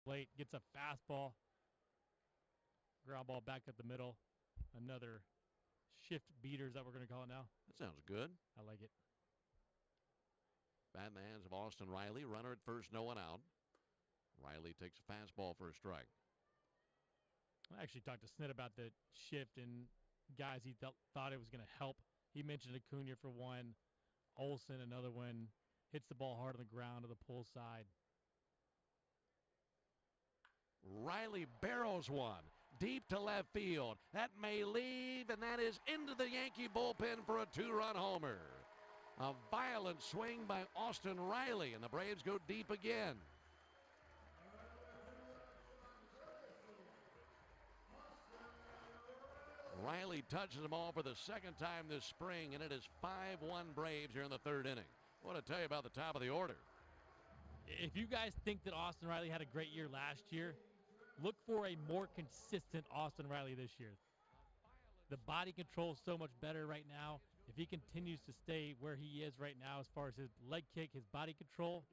plate, gets a fastball. Ground ball back up the middle. Another shift beaters that we're going to call it now. That sounds good. I like it. Bat in the hands of Austin Riley. Runner at first, no one out. Riley takes a fastball for a strike. I actually talked to Snit about the shift and guys he thought it was going to help. He mentioned Acuna for one. Olsen, another one. Hits the ball hard on the ground to the pull side. Riley barrels one deep to left field. That may leave, and that is into the Yankee bullpen for a 2-run homer. A violent swing by Austin Riley, and the Braves go deep again. Riley touches them all for the second time this spring, and it is 5-1 Braves here in the third inning. I want to tell you about the top of the order. If you guys think that Austin Riley had a great year last year, look for a more consistent Austin Riley this year. The body control is so much better right now. If he continues to stay where he is right now as far as his leg kick, his body control,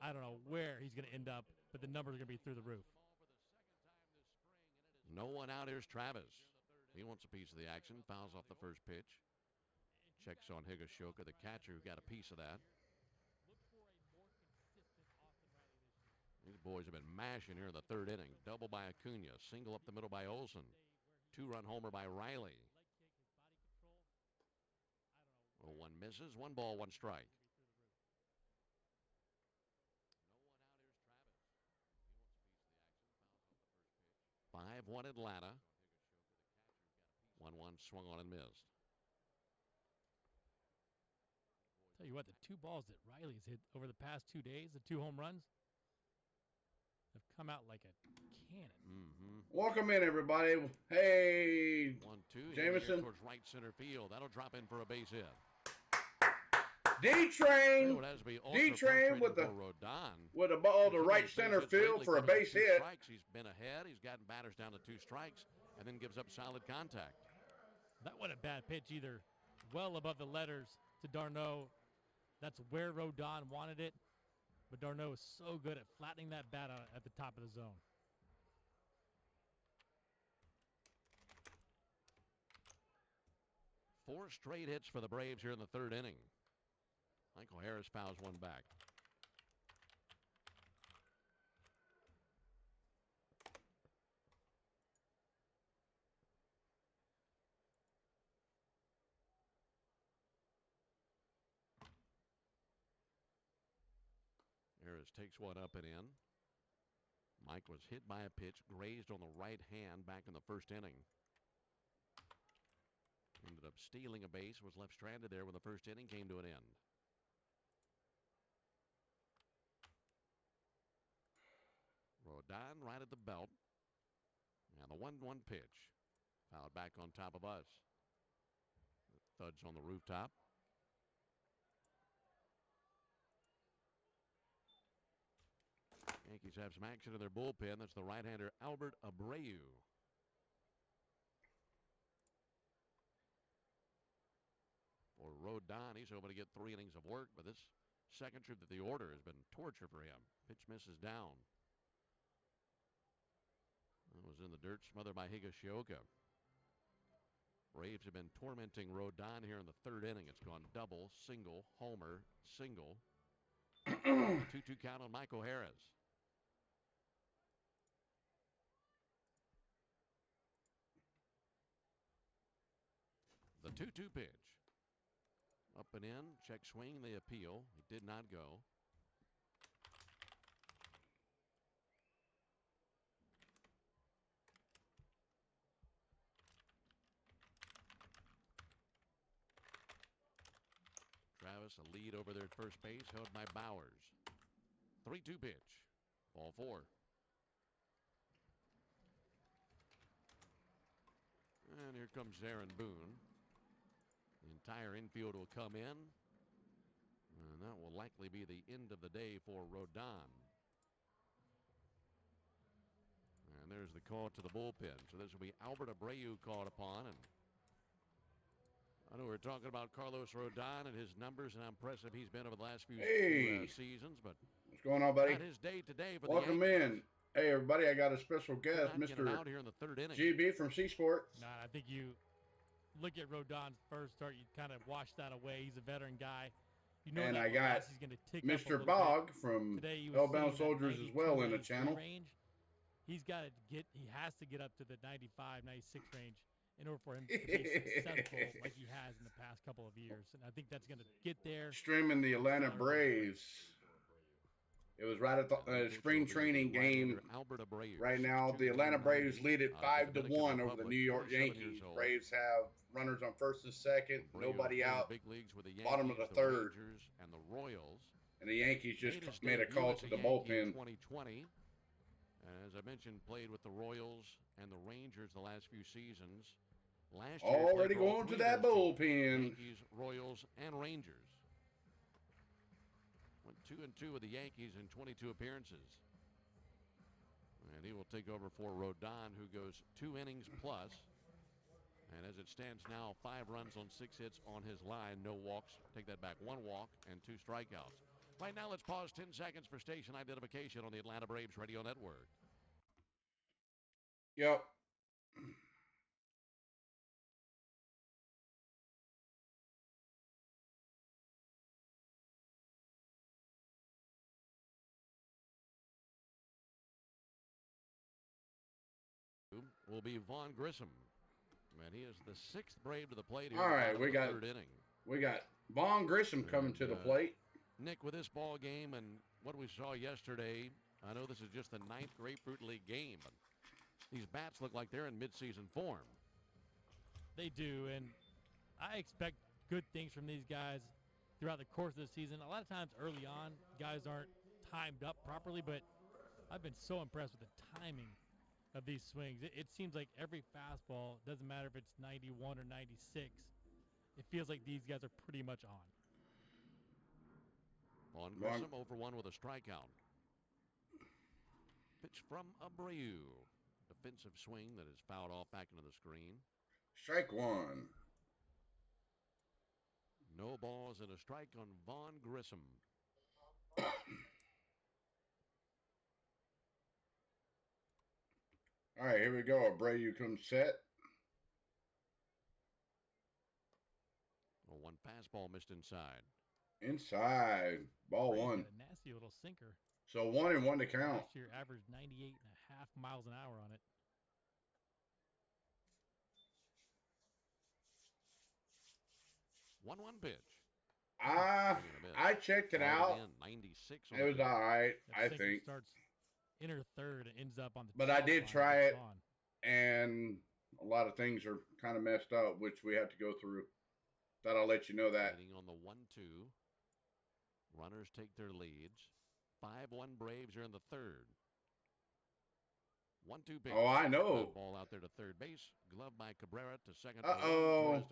I don't know where he's going to end up, but the numbers are going to be through the roof. No one out. Here's Travis. He wants a piece of the action. Fouls off the first pitch. Checks on Higashioka, the catcher, who got a piece of that. These boys have been mashing here in the third inning. Double by Acuna. Single up the middle by Olsen. 2-run homer by Riley. 0-1 misses. 1 ball, 1 strike. 5-1 Atlanta. 1-1 swung on and missed. Tell you what, the 2 balls that Riley's hit over the past 2 days, the 2 home runs, have come out like a cannon. Mm-hmm. Welcome in, everybody. Hey, 1-2. Jameson. Towards right center field. That'll drop in for a base hit. D-Train with a ball to right center field for a base hit. Strikes. He's been ahead. He's gotten batters down to 2 strikes and then gives up solid contact. That wasn't a bad pitch either. Well above the letters to d'Arnaud. That's where Rodon wanted it. But d'Arnaud is so good at flattening that bat out at the top of the zone. Four straight hits for the Braves here in the third inning. Michael Harris fouls one back. Harris takes one up and in. Mike was hit by a pitch, grazed on the right hand back in the first inning. Ended up stealing a base, was left stranded there when the first inning came to an end. Rodon right at the belt. And the 1-1 pitch. Fouled back on top of us. Thuds on the rooftop. Yankees have some action in their bullpen. That's the right-hander Albert Abreu. For Rodon, he's hoping to get 3 innings of work, but this second trip of the order has been torture for him. Pitch misses down. That was in the dirt, smothered by Higashioka. Braves have been tormenting Rodon here in the third inning. It's gone double, single, homer, single. 2-2 count on Michael Harris. The 2-2 pitch. Up and in, check swing, the appeal. It did not go. Travis, a lead over there at first base, held by Bowers. 3-2 pitch. Ball 4. And here comes Aaron Boone. The entire infield will come in. And that will likely be the end of the day for Rodon. And there's the call to the bullpen. So this will be Albert Abreu called upon. And I know we're talking about Carlos Rodon and his numbers and how impressive he's been over the last few seasons, but What's going on, buddy? Not his day today for Welcome the Yankees. in. Hey, everybody, I got a special guest, Could not get it Mr. out here in the third inning. GB from C Sports. Nah, I think you look at Rodon's first start, you kind of wash that away. He's a veteran guy. You know And that I got velocity's going to tick up a Mr. little Bog bit. from Today he was Hellbound sitting in Soldiers that as well in the 92, channel. range. He has to get up to the 95, 96 range in order for him to be successful like he has in the past couple of years. And I think that's going to get there. Streaming the Atlanta Braves. It was right at the spring training game. Right now, the Atlanta Braves lead it 5-1 over the New York Yankees. Braves have runners on first and second, nobody out, bottom of the third. And the Royals. And the Yankees just made a call to the bullpen. 2020. As I mentioned, played with the Royals and the Rangers the last few seasons. Last year, already going to that bullpen. Yankees, Royals, and Rangers. Went 2-2 with the Yankees in 22 appearances. And he will take over for Rodon, who goes 2 innings plus. And as it stands now, 5 runs on 6 hits on his line. No walks. Take that back. 1 walk and 2 strikeouts. Right now, let's pause 10 seconds for station identification on the Atlanta Braves Radio Network. Yep. Will be Vaughn Grissom. And he is the 6th Brave to the plate here. All right, we got third inning. We got Vaughn Grissom coming to the plate. Nick, with this ball game and what we saw yesterday, I know this is just the 9th Grapefruit League game, but these bats look like they're in midseason form. They do, and I expect good things from these guys throughout the course of the season. A lot of times early on, guys aren't timed up properly, but I've been so impressed with the timing of these swings. It seems like every fastball, doesn't matter if it's 91 or 96, it feels like these guys are pretty much on. On Grissom, 0-for-1 with a strikeout. Pitch from Abreu. Defensive swing that is fouled off back into the screen. Strike 1. No balls and a strike on Vaughn Grissom. All right, here we go. Abreu comes set. One fastball missed inside. Inside. Ball 1. A nasty little sinker. So 1-1 to count. Last year averaged 98.5 miles an hour on it. 1-1 pitch. I checked it out. 96. It was all right, I think. Starts inner third and ends up on the. But I did try it, and a lot of things are kind of messed up, which we have to go through. Thought I'll let you know that. Waiting on the 1-2. Runners take their leads. 5-1 Braves are in the third. 1-2 pitch. Oh, I know. Ball out there to third base. Glove by Cabrera to second. Uh-oh.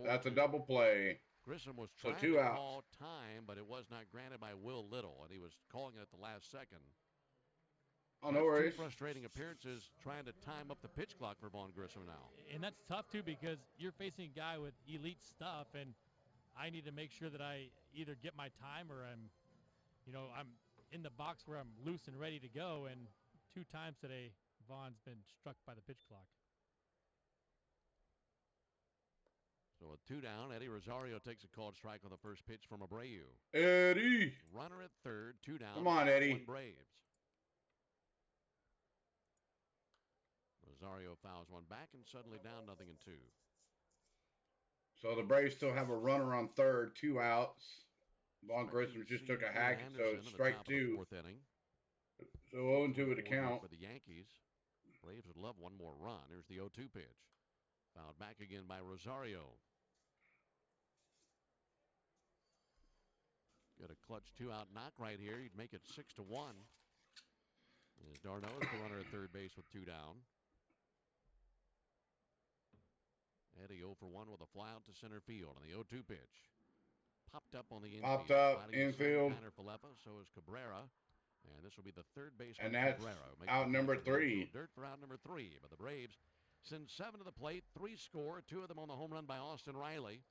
That's a double play. Grissom was trying to call time, but it was not granted by Will Little, and he was calling it at the last second. Oh, no worries. 2 frustrating appearances trying to time up the pitch clock for Vaughn Grissom now. And that's tough, too, because you're facing a guy with elite stuff, and I need to make sure that I either get my time or I'm in the box where I'm loose and ready to go. And 2 times today, Vaughn's been struck by the pitch clock. So with 2 down, Eddie Rosario takes a called strike on the first pitch from Abreu. Eddie. Runner at third, 2 down. Come on, Eddie. 1 Braves. Rosario fouls one back and suddenly down 0-2. So the Braves still have a runner on third, 2 outs. Vaughn Grissom just took a hack, so it's strike 2. 4th inning. So 0-2 with the count. For the Yankees, Braves would love one more run. Here's the 0-2 pitch. Fouled back again by Rosario. Got a clutch 2-out knock right here. You'd make it 6-1. As Darno is the runner at third base with 2 down. Eddie 0-for-1 with a fly out to center field on the 0-2 pitch. Popped up on the infield. Popped up infield. So is Cabrera. And this will be the third baseman. And that's Cabrera. out number 3. Dirt for out number 3. But the Braves send 7 to the plate. 3 score. 2 of them on the home run by Austin Riley.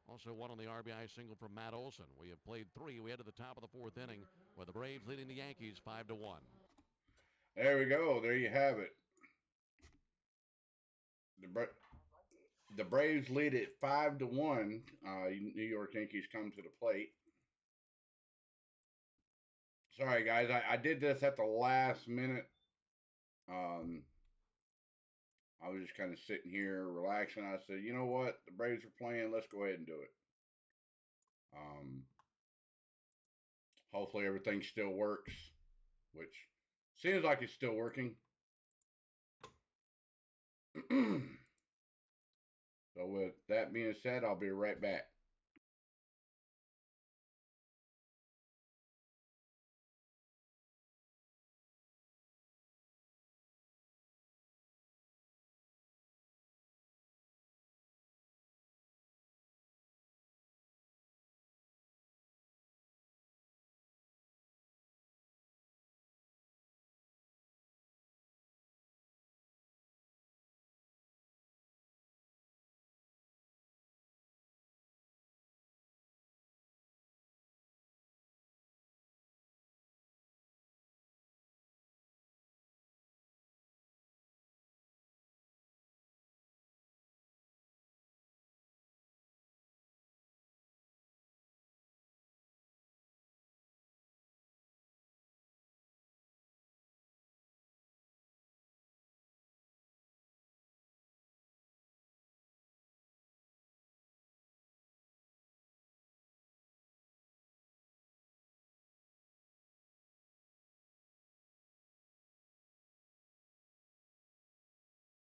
Also one on the RBI single from Matt Olson. We have played 3. We head to the top of the 4th inning with the Braves leading the Yankees 5-1. There we go. There you have it. The Braves lead it 5-1. New York Yankees come to the plate. Sorry, guys. I did this at the last minute. I was just kind of sitting here relaxing. I said, you know what? The Braves are playing. Let's go ahead and do it. Hopefully everything still works, which seems like it's still working. So with that being said, I'll be right back.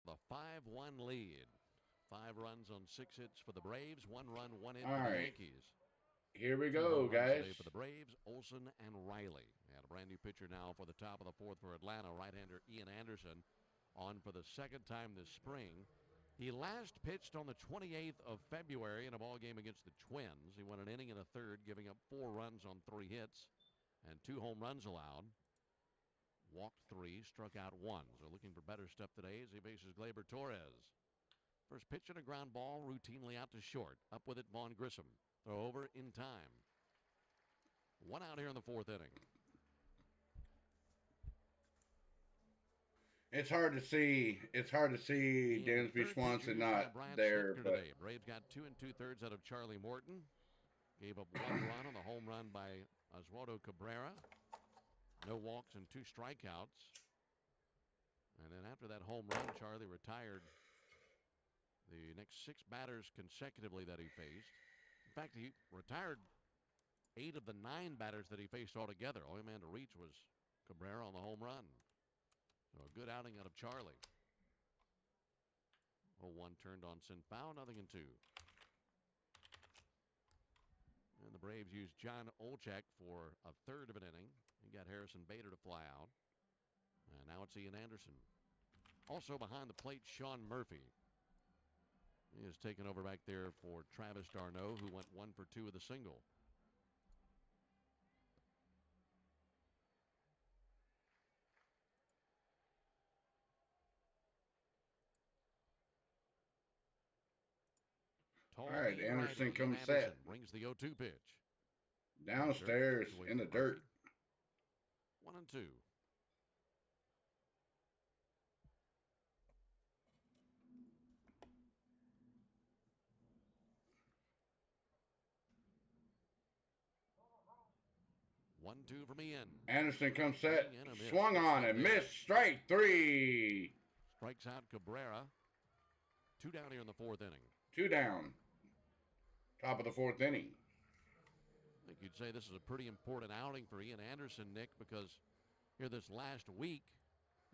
The 5-1 lead. 5 runs on 6 hits for the Braves. 1 run, 1 hit All for the right. Yankees. Here we 2 go, home runs guys. today for the Braves, Olson and Riley. And a brand new pitcher now for the top of the 4th for Atlanta. Right-hander Ian Anderson on for the 2nd time this spring. He last pitched on the 28th of February in a ball game against the Twins. He won an inning and a third, giving up 4 runs on 3 hits and 2 home runs allowed. Walked 3, struck out 1. So looking for better stuff today as he faces Gleyber Torres. First pitch and a ground ball routinely out to short. Up with it, Vaughn Grissom. Throw over in time. 1 out here in the 4th inning. It's hard to see. It's hard to see Dansby Swanson not there, but today. Braves got 2 2/3 out of Charlie Morton. Gave up 1 run on the home run by Oswaldo Cabrera. No walks and 2 strikeouts. And then after that home run, Charlie retired the next 6 batters consecutively that he faced. In fact, he retired 8 of the 9 batters that he faced altogether. Only man to reach was Cabrera on the home run. So a good outing out of Charlie. 0-1 turned on sin foul, 0-2. And the Braves used John Olchek for a third of an inning. He got Harrison Bader to fly out. And now it's Ian Anderson. Also behind the plate, Sean Murphy. He has taken over back there for Travis d'Arnaud, who went 1 for 2 with a single. all right, Anderson comes set. Brings the 0-2 pitch. Downstairs in the dirt. 1-2. One, two from Ian. Anderson comes set. Swung on and missed. Strike 3. Strikes out Cabrera. 2 down here in the 4th inning. 2 down. Top of the 4th inning. I think you'd say this is a pretty important outing for Ian Anderson, Nick, because here this last week,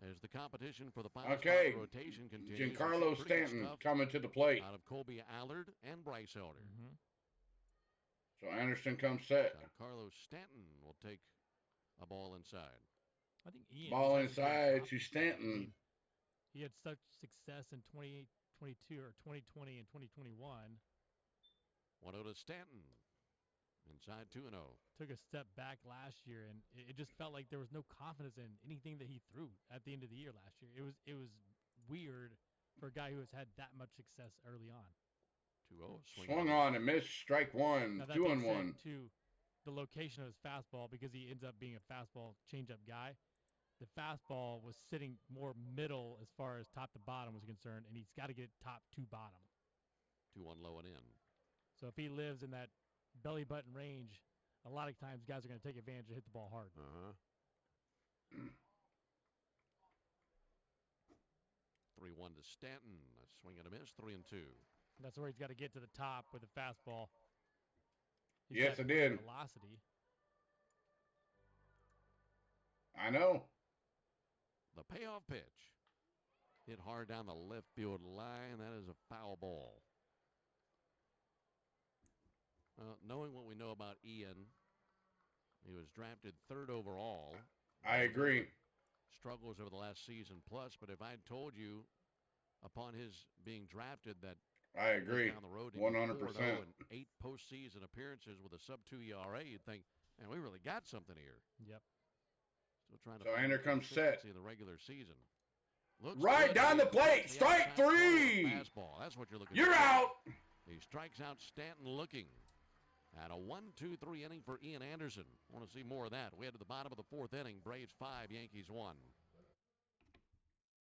as the competition for the final spot in the rotation continues. Giancarlo Stanton coming to the plate. Out of Colby Allard and Bryce Elder. So Anderson comes set. Giancarlo Stanton will take a ball inside. I think Ian ball inside to Stanton. He had such success in 2022 or 2020 and 2021. 1-0 to Stanton. Inside 2-0. Took a step back last year, and it just felt like there was no confidence in anything that he threw at the end of the year last year. It was weird for a guy who has had that much success early on. 2-0. Swung on and missed. Strike one. Now, that 2 being and said, 1. too, the location of his fastball, because he ends up being a fastball changeup guy, the fastball was sitting more middle as far as top to bottom was concerned, and he's got to get top to bottom. 2-1 low and in. So if he lives in that belly button range, a lot of times guys are going to take advantage and hit the ball hard. 3-1 to Stanton. A swing and a miss. 3-2. That's where he's got to get to the top with the fastball. Yes, I did. Velocity. I know. The payoff pitch. Hit hard down the left field line. That is a foul ball. Knowing what we know about Ian, he was drafted 3rd overall. I agree. Struggles over the last season plus, but if I had told you upon his being drafted that I agree. Down the road, 100%. And 8 postseason appearances with a sub-2 ERA, you'd think, man, we really got something here. Yep. Still trying to so Ender comes set in the regular season. Looks right good. down the plate. Strike 3. Fastball. That's what you're looking You're for. out. He strikes out Stanton looking. And a 1-2-3 inning for Ian Anderson. Want to see more of that. We head to the bottom of the 4th inning. Braves 5, Yankees 1.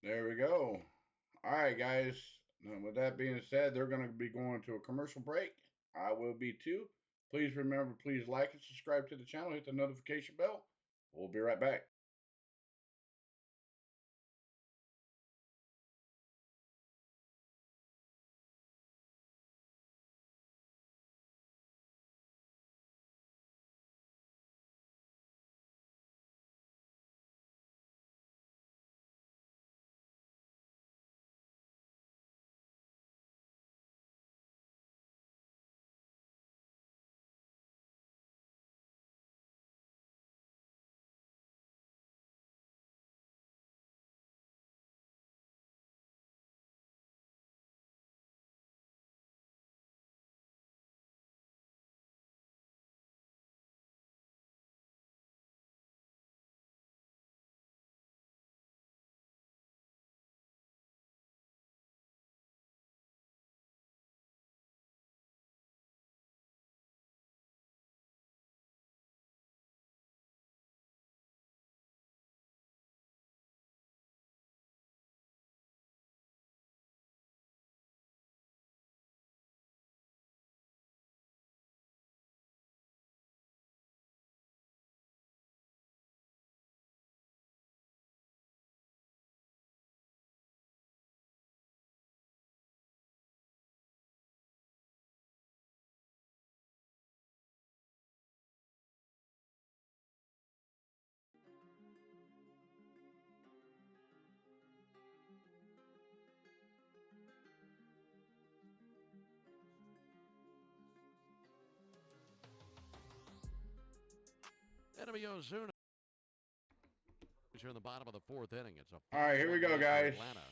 There we go. All right, guys. And with that being said, they're going to be going to a commercial break. I will be too. Please remember, please like and subscribe to the channel. Hit the notification bell. We'll be right back. Enemy Ozuna. Here in the bottom of the 4th inning. It's a all right, here we go, guys. Atlanta.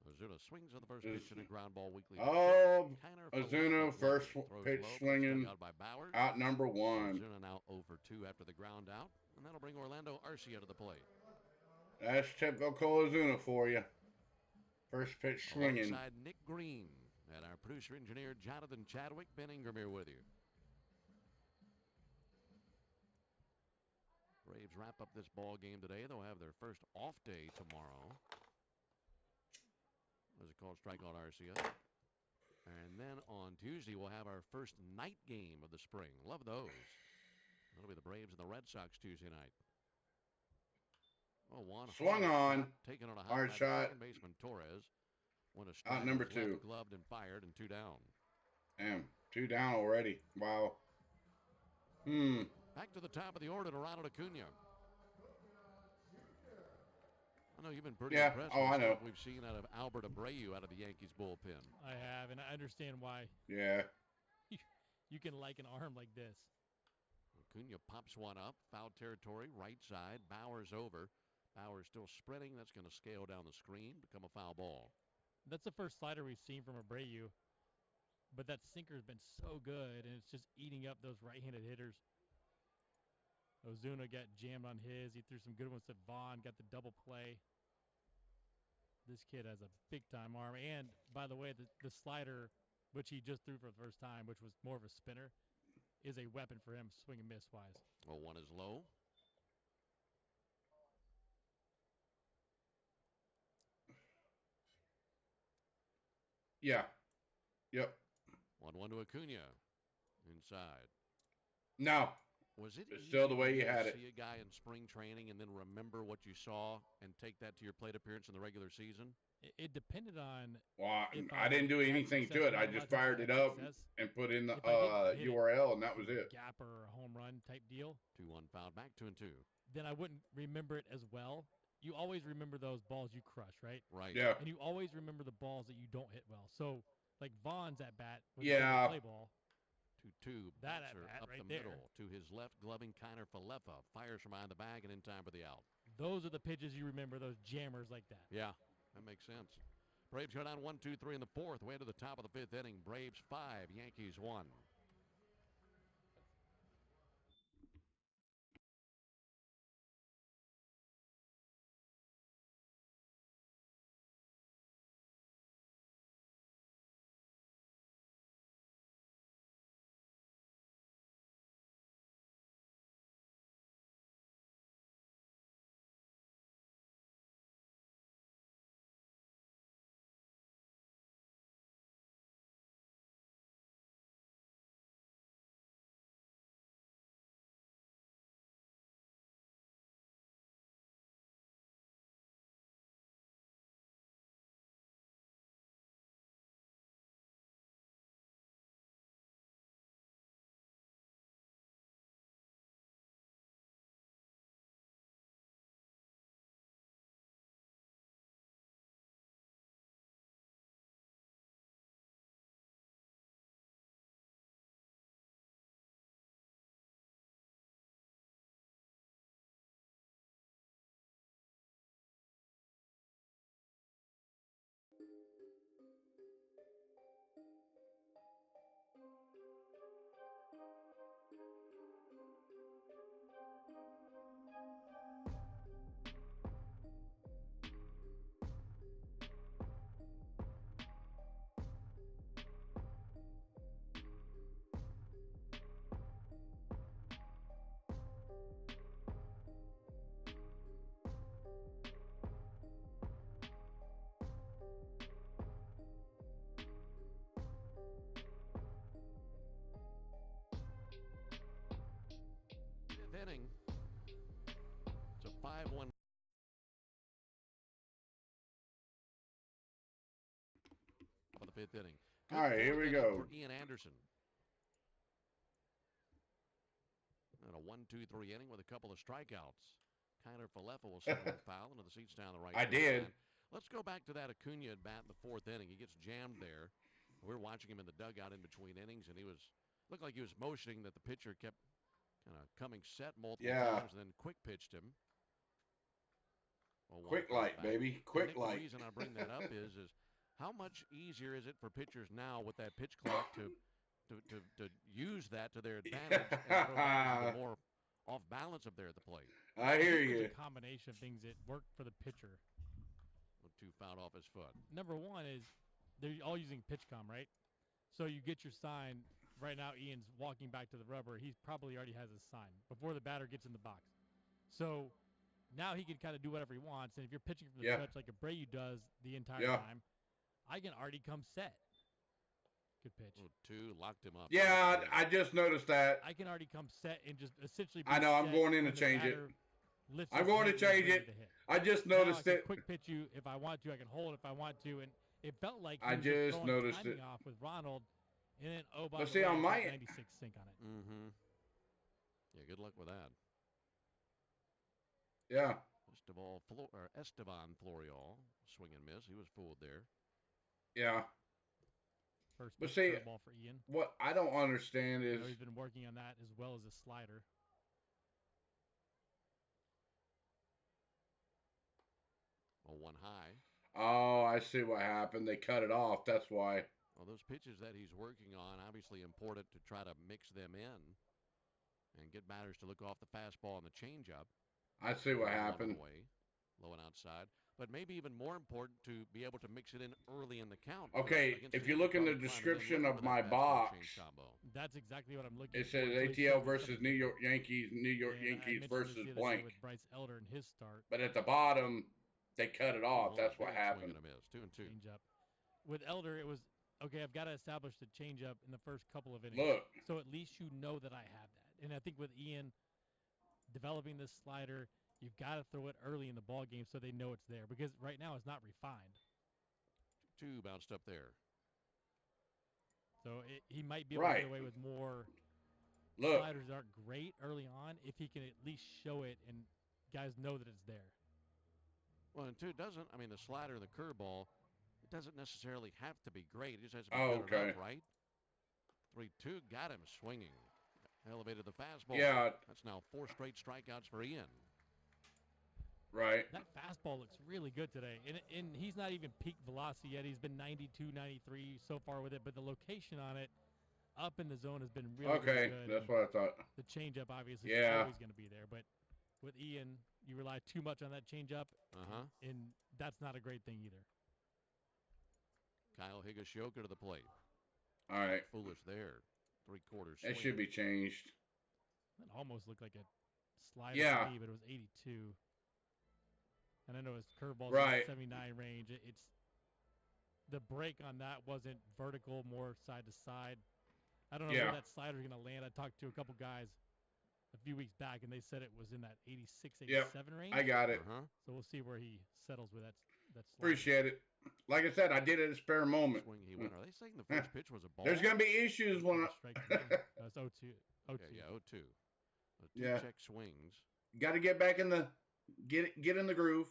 Ozuna swings on the first pitch in a ground ball weekly. Oh, Ozuna first pitch swinging out number 1. Ozuna now 0 for 2 after the ground out, and that'll bring Orlando Arcia to the plate. That's typical Ozuna for you. First pitch swinging. Alongside Nick Green and our producer engineer Jonathan Chadwick. Ben Ingram here with you. Braves wrap up this ball game today. They'll have their first off day tomorrow. There's a called strike on Arcia. And then on Tuesday, we'll have our first night game of the spring. Love those. That'll be the Braves and the Red Sox Tuesday night. Oh, one swung on. Taken on a hard shot. Second baseman Torres. Went a out number 2. Gloved and fired and 2 down. Damn, 2 down already. Wow. Back to the top of the order to Ronald Acuna. I know you've been pretty impressed with I know. what we've seen out of Albert Abreu out of the Yankees bullpen. I have, and I understand why. Yeah. You can like an arm like this. Acuna pops one up. Foul territory, right side. Bauer's over. Bauer's still sprinting. That's going to scale down the screen, become a foul ball. That's the first slider we've seen from Abreu. But that sinker's been so good, and it's just eating up those right-handed hitters. Ozuna got jammed on his. He threw some good ones to Vaughn, got the double play. This kid has a big-time arm. And, by the way, the slider which he just threw for the first time, which was more of a spinner, is a weapon for him swing and miss wise. Well, one is low. Yeah. Yep. 1-1 to Acuna. Inside. No. Was it it's easy still the way you to had it. see a guy in spring training and then remember what you saw and take that to your plate appearance in the regular season? It depended on. Well, I didn't do anything to it. I just fired it up and put in the URL, and that was it. Gap or a home run type deal. 2-1 foul back, 2-2. Then I wouldn't remember it as well. You always remember those balls you crush, right? Right. Yeah. And you always remember the balls that you don't hit well. So, like Vaughn's at bat with yeah. the play ball. 2-2. That at bat up right the there. middle to his left, gloving Kiner Falefa. Fires from behind the bag and in time for the out. Those are the pitches you remember, those jammers like that. Yeah, that makes sense. Braves go down 1-2-3 in the fourth. Way to the top of the fifth inning. Braves 5, Yankees 1. Fifth inning. It's a 5-1. For the fifth inning. Good. All right, here we go. For Ian Anderson. And a 1-2-3 inning with a couple of strikeouts. Kiner Falefa will swing one foul into the seats down the right. I did. Line. Let's go back to that Acuna at bat in the fourth inning. He gets jammed there. We're watching him in the dugout in between innings, and looked like he was motioning that the pitcher kept kind of coming set multiple times, and then quick pitched him. Well, quick light, baby. Quick light. The reason I bring that up is how much easier is it for pitchers now with that pitch clock to use that to their advantage and throw back more off balance up there at the plate? I hear you. There's a combination of things that work for the pitcher. 2 fouled off his foot. Number one is they're all using PitchCom, right? So you get your sign. Right now, Ian's walking back to the rubber. He probably already has his sign before the batter gets in the box. So now he can kind of do whatever he wants. And if you're pitching from the stretch like Abreu does the entire time, I can already come set. Good pitch. 2 locked him up. Yeah, I just noticed that. I can already come set and just essentially. I know. I'm going in to change it. I'm going to change it. I just noticed it. Quick pitch you if I want to. I can hold if I want to, and it felt like I just noticed it off with Ronald, and then but see on my 96 sync on it. Mm-hmm. Yeah, good luck with that. Yeah. Esteban Florial swing and miss. He was fooled there. Yeah. First but see, ball for Ian. What I don't understand is he's been working on that as well as a slider. One high. Oh, I see what happened. They cut it off. That's why. Well, those pitches that he's working on, obviously important to try to mix them in and get batters to look off the fastball and the changeup. I see what happened. Low and outside. but maybe even more important to be able to mix it in early in the count. Okay, if you look in the description of my box, that's exactly what I'm looking it for. says ATL versus New York Yankees versus blank. With Bryce Elder and his start. But at the bottom, they cut it off. That's what happened. 2-2. Change up. With Elder, it was okay. I've got to establish the change up in the first couple of innings. Look. So at least you know that I have that. And I think with Ian developing this slider, you've got to throw it early in the ball game so they know it's there, because right now it's not refined. 2 bounced up there. So he might be able to get away with more. Sliders aren't great early on if he can at least show it and guys know that it's there. Well, and 2 doesn't. I mean, the slider and the curveball, it doesn't necessarily have to be great. It just has to be good enough, right? 3-2 got him swinging. Elevated the fastball. Yeah. That's now 4 straight strikeouts for Ian. Right. That fastball looks really good today. And he's not even peak velocity yet. He's been 92, 93 so far with it. But the location on it up in the zone has been really, really good. That's what I thought. The changeup, obviously, is always going to be there. But with Ian, you rely too much on that changeup. And that's not a great thing either. Kyle Higashioka to the plate. All right. Foolish there. 3/4 swing. It should be changed. That almost looked like a slider to me, but it was 82. And I know his curveball is 79 range. It's the break on that wasn't vertical, more side to side. I don't know where that slider is going to land. I talked to a couple guys a few weeks back, and they said it was in that 86, 87 range. I got it. So we'll see where he settles with that slider. Appreciate it. Like I said, I did it at a spare moment. Swing he went. Are they saying the first pitch was a ball? There's going to be issues when That's 0-2. Yeah, 0-2. 2 check swings. Got to get back in the get in the groove.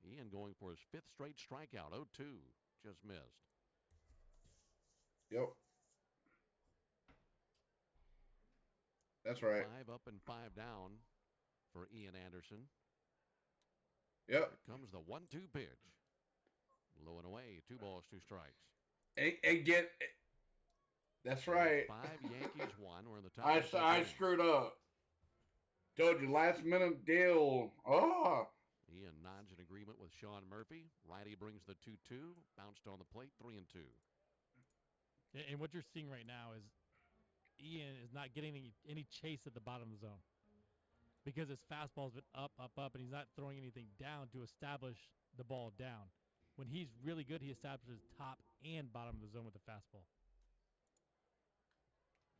Ian going for his 5th straight strikeout. 0-2. Just missed. Yep. That's right. 5 up and 5 down for Ian Anderson. Yep. Here comes the 1-2 pitch. Low and away. 2 balls, 2 strikes. That's right. 5 Yankees, 1. We're in the top. I screwed up. Told you, last minute deal. Oh. Ian nods in agreement with Sean Murphy. Righty brings the 2-2. Bounced on the plate. 3-2. And what you're seeing right now is Ian is not getting any chase at the bottom of the zone because his fastball's been up, and he's not throwing anything down to establish the ball down. When he's really good, he establishes top and bottom of the zone with the fastball.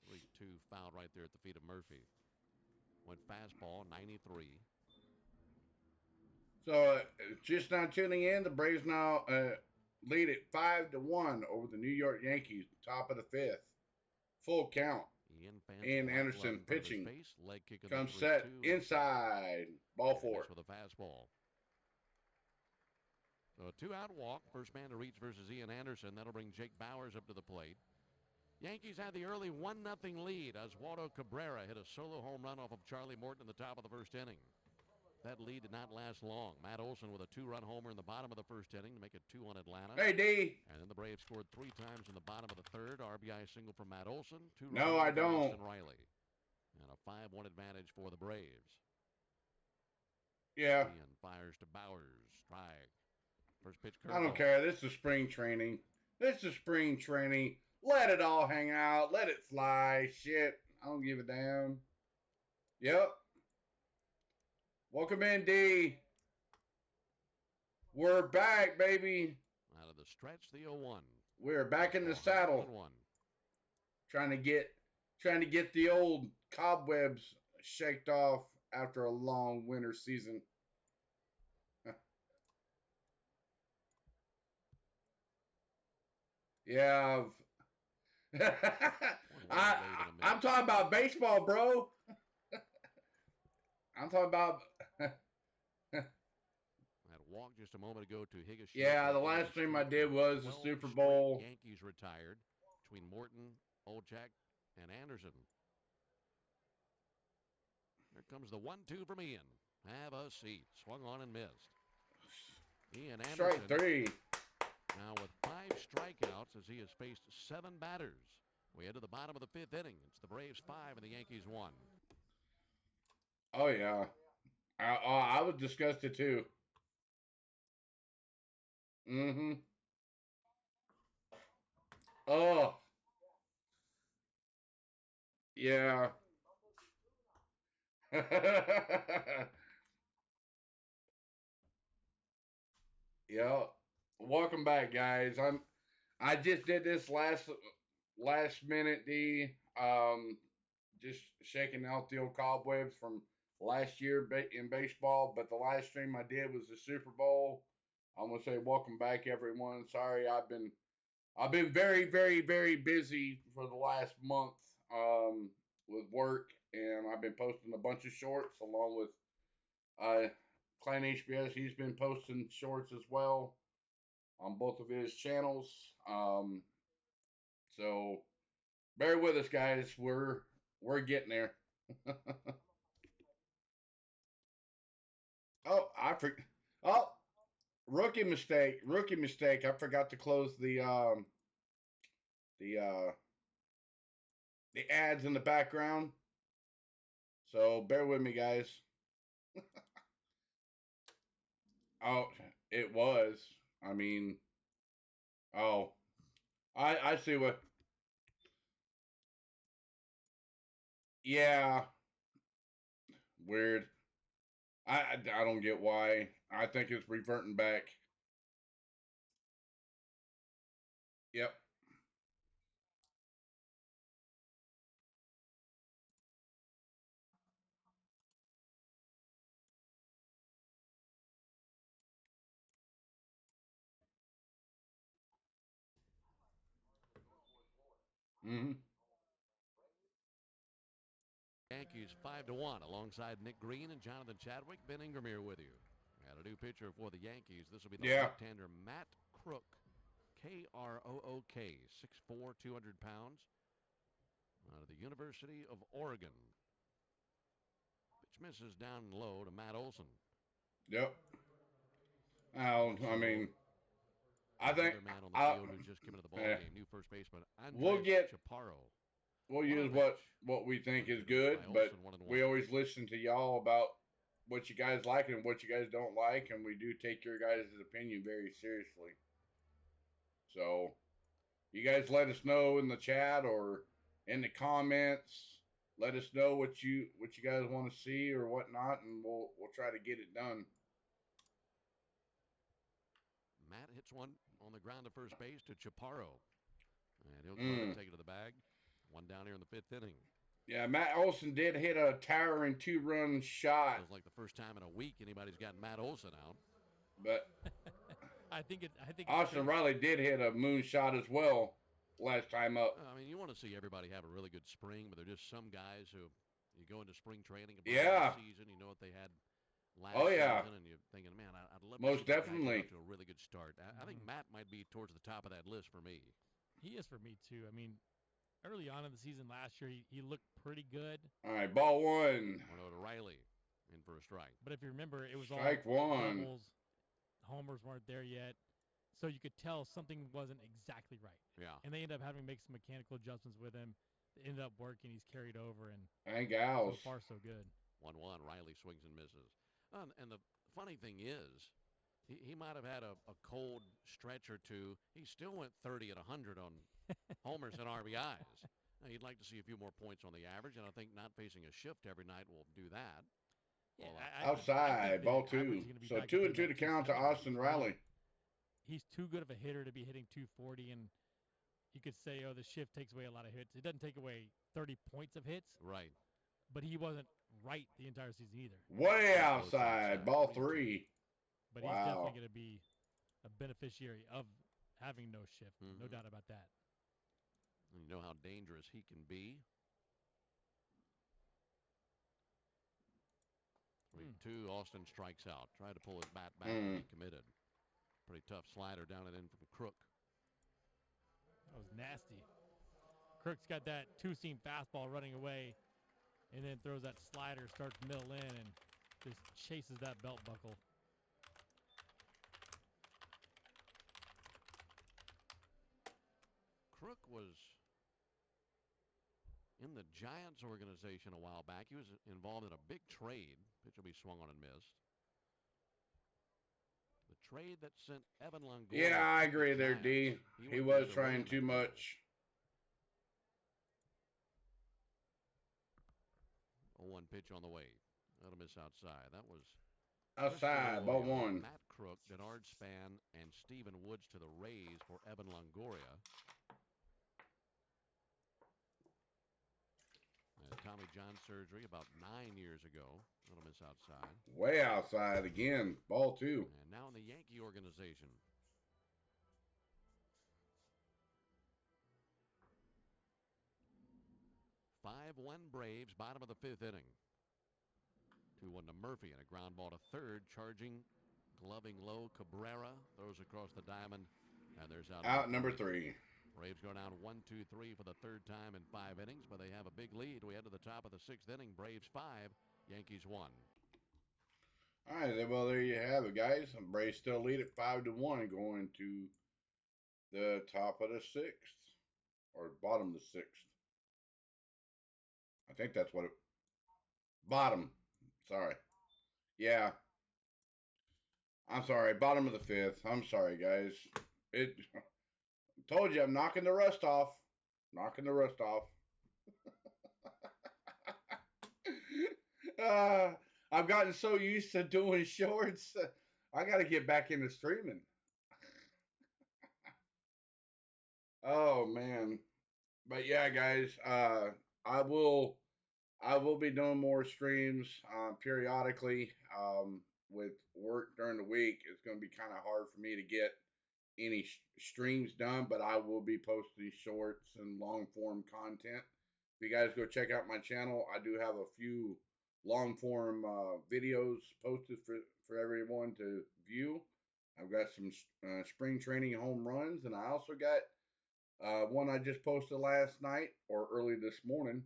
3-2 foul right there at the feet of Murphy. Went fastball, 93. So just now tuning in, the Braves now lead it 5-1 over the New York Yankees, top of the 5th. Full count. Ian Anderson pitching. Leg kick comes set inside. Ball 4. With a fastball. So a 2-out walk. First man to reach versus Ian Anderson. That'll bring Jake Bauers up to the plate. Yankees had the early 1-0 lead. Oswaldo Cabrera hit a solo home run off of Charlie Morton in the top of the first inning. That lead did not last long. Matt Olson with a 2-run homer in the bottom of the first inning to make it 2-1 Atlanta. Hey, D. And then the Braves scored 3 times in the bottom of the third. RBI single from Matt Olson. 2 No, I don't. Austin Riley. And a 5-1 advantage for the Braves. Yeah. Ian fires to Bauers. Strike. First pitch curveball. I don't care. This is spring training. Let it all hang out. Let it fly. Shit. I don't give a damn. Yep. Welcome in, D. We're back, baby. Out of the stretch, the 0-1. We're back in the saddle. Trying to get the old cobwebs shaked off after a long winter season. Yeah. I'm talking about baseball, bro. I'm talking about. That walk just a moment ago to Higashioka. Yeah, the last stream I did was the Super Bowl. Yankees retired between Morton, Olchak, and Anderson. Here comes the 1-2 from Ian. Have a seat. Swung on and missed. Ian Anderson. Strike 3. Now with 5 strikeouts as he has faced 7 batters. We head to the bottom of the 5th inning. It's the Braves 5 and the Yankees 1. Oh, yeah. I was disgusted, too. Mm-hmm. Oh, yeah. Yeah. Welcome back, guys. I just did this last minute D. Just shaking out the old cobwebs from last year in baseball. But the last stream I did was the Super Bowl. I'm gonna say welcome back, everyone. Sorry, I've been very, very, very busy for the last month with work, and I've been posting a bunch of shorts along with uh, ClanHBS. He's been posting shorts as well on both of his channels. So bear with us, guys. We're getting there. Oh, I forgot. Oh, rookie mistake. Rookie mistake. I forgot to close the the ads in the background. So bear with me, guys. Oh, it was. I mean, oh, I see what. Yeah, weird. I don't get why. I think it's reverting back. Yep. Mm-hmm. Yankees 5-1 alongside Nick Green and Jonathan Chadwick. Ben Ingram here with you. Got a new pitcher for the Yankees. This will be the Yeah. left-hander Matt Crook. Krook, 6'4", 200 pounds. Out of the University of Oregon. Pitch misses down low to Matt Olson. Yep. I mean, I think Another man on the field who just came into the ball game. New first baseman we'll Andres get Chaparro. we'll use what we think is good, but we always listen to y'all about what you guys like and what you guys don't like, and we do take your guys' opinion very seriously. So you guys let us know in the chat or in the comments. Let us know what you guys want to see or whatnot, and we'll try to get it done. Matt hits one on the ground to first base to Chaparro. And he'll go ahead and take it to the bag. One down here in the fifth inning. Yeah, Matt Olson did hit a towering 2-run shot. Feels like the first time in a week anybody's gotten Matt Olson out. But I think Austin Riley did hit a moonshot as well last time up. I mean, you want to see everybody have a really good spring, but there are just some guys who you go into spring training, season, you know what they had last season, and you're thinking, man, I'd love to see definitely get off to a really good start. I think Matt might be towards the top of that list for me. He is for me too. I mean, early on in the season last year, he looked pretty good. All right, ball one. 1-0 to Riley, in for a strike. But if you remember, it was strike all one. doubles. Homers weren't there yet. So you could tell something wasn't exactly right. Yeah. And they ended up having to make some mechanical adjustments with him. It ended up working. He's carried over, and so far so good. 1-1. Riley swings and misses. And the funny thing is, he might have had a cold stretch or two. He still went 30 at 100 on homers and RBIs. Now, you'd like to see a few more points on the average, and I think not facing a shift every night will do that. Yeah, outside, ball two. So 2-2 to count to Austin Riley. He's too good of a hitter to be hitting 240, and you could say, oh, the shift takes away a lot of hits. It doesn't take away 30 points of hits. Right. But he wasn't right the entire season either. Way outside, ball three. But he's definitely going to be a beneficiary of having no shift. No doubt about that. And you know how dangerous he can be. 3-2, Austin strikes out. Tried to pull his bat back, and he committed. Pretty tough slider down and in from Crook. That was nasty. Crook's got that two-seam fastball running away, and then throws that slider, starts middle in, and just chases that belt buckle. Crook was in the Giants organization a while back. He was involved in a big trade. Pitch will be swung on and missed. The trade that sent Evan Longoria. Yeah, I agree there, D. He was trying too much. 0-1 pitch on the way. That'll miss outside. That was outside, ball one. Matt Crook, Denard Span, and Stephen Woods to the Rays for Evan Longoria. Tommy John surgery about 9 years ago. That'll miss outside. Way outside again. Ball two. And now in the Yankee organization. (5-1) Braves, bottom of the 5th inning. 2-1 to Murphy and a ground ball to third. Charging, gloving low. Cabrera throws across the diamond. And there's out number 3. Braves go down 1-2-3 for the 3rd time in 5 innings, but they have a big lead. We head to the top of the 6th inning. Braves 5, Yankees 1. All right, well, there you have it, guys. Braves still lead at 5-1 going to the top of the 6th, or bottom of the 6th. I think that's what it. Bottom. Sorry. Yeah. I'm sorry. Bottom of the 5th. I'm sorry, guys. It. Told you, I'm knocking the rust off. Knocking the rust off. I've gotten so used to doing shorts. I got to get back into streaming. Oh, man. But yeah, guys, I will be doing more streams periodically. With work during the week, it's going to be kind of hard for me to get any streams done, but I will be posting shorts and long form content. If you guys go check out my channel, I do have a few long form videos posted for everyone to view. I've got some spring training home runs, and I also got one I just posted last night or early this morning.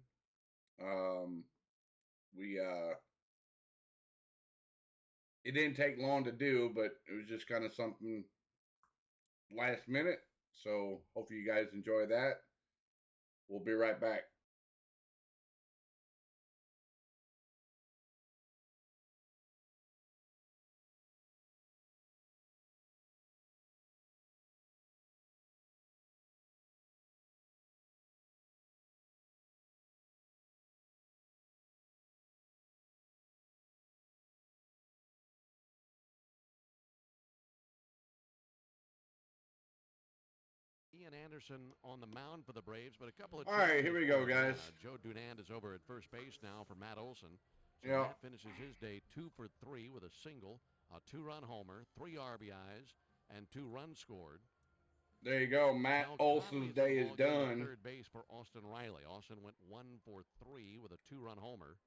It didn't take long to do, but it was just kind of something last minute. So hopefully you guys enjoy that. We'll be right back. Ian Anderson on the mound for the Braves, but a couple of. All right, here we go, guys. Joe Dunand is over at first base now for Matt Olson. So yeah. Matt finishes his day 2 for 3 with a single, a 2-run homer, 3 RBIs, and 2 runs scored. There you go. Matt Olson's day is done. Third base for Austin Riley. Austin went 1 for 3 with a 2-run homer.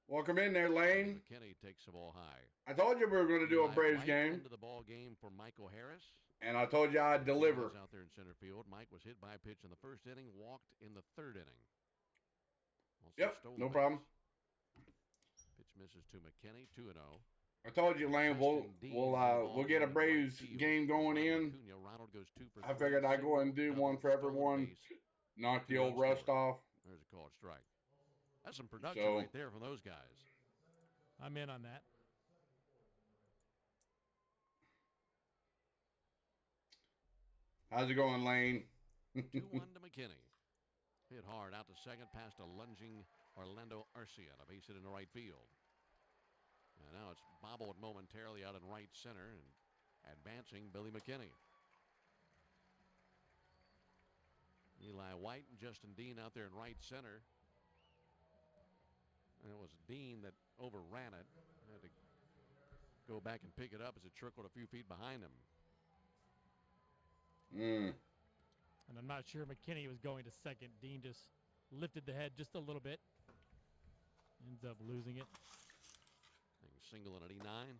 Welcome in there, Lane. McKinney takes the ball high. I told you we were going to do a Braves game. Into the ball game for Michael Harris. And I told you I'd deliver. Out there in center field. Mike was hit by a pitch in the 1st inning, walked in the 3rd inning. Also yep, no problem. Pitch misses to McKinney, 2-0. I told you, Lane, we'll get a Braves game going in. Ronald goes 2 for 3. I figured I'd go and do one for everyone. Knock the old rust off. There's a called strike. That's some production right there from those guys. I'm in on that. How's it going, Lane? 2-1 to McKinney. Hit hard out to second, past a lunging Orlando Arcia, a base hit in the right field. And now it's bobbled momentarily out in right center, and advancing Billy McKinney. Eli White and Justin Dean out there in right center. And it was Dean that overran it. Had to go back and pick it up as it trickled a few feet behind him. And I'm not sure McKinney was going to second. Dean just lifted the head just a little bit. Ends up losing it. Single in 89.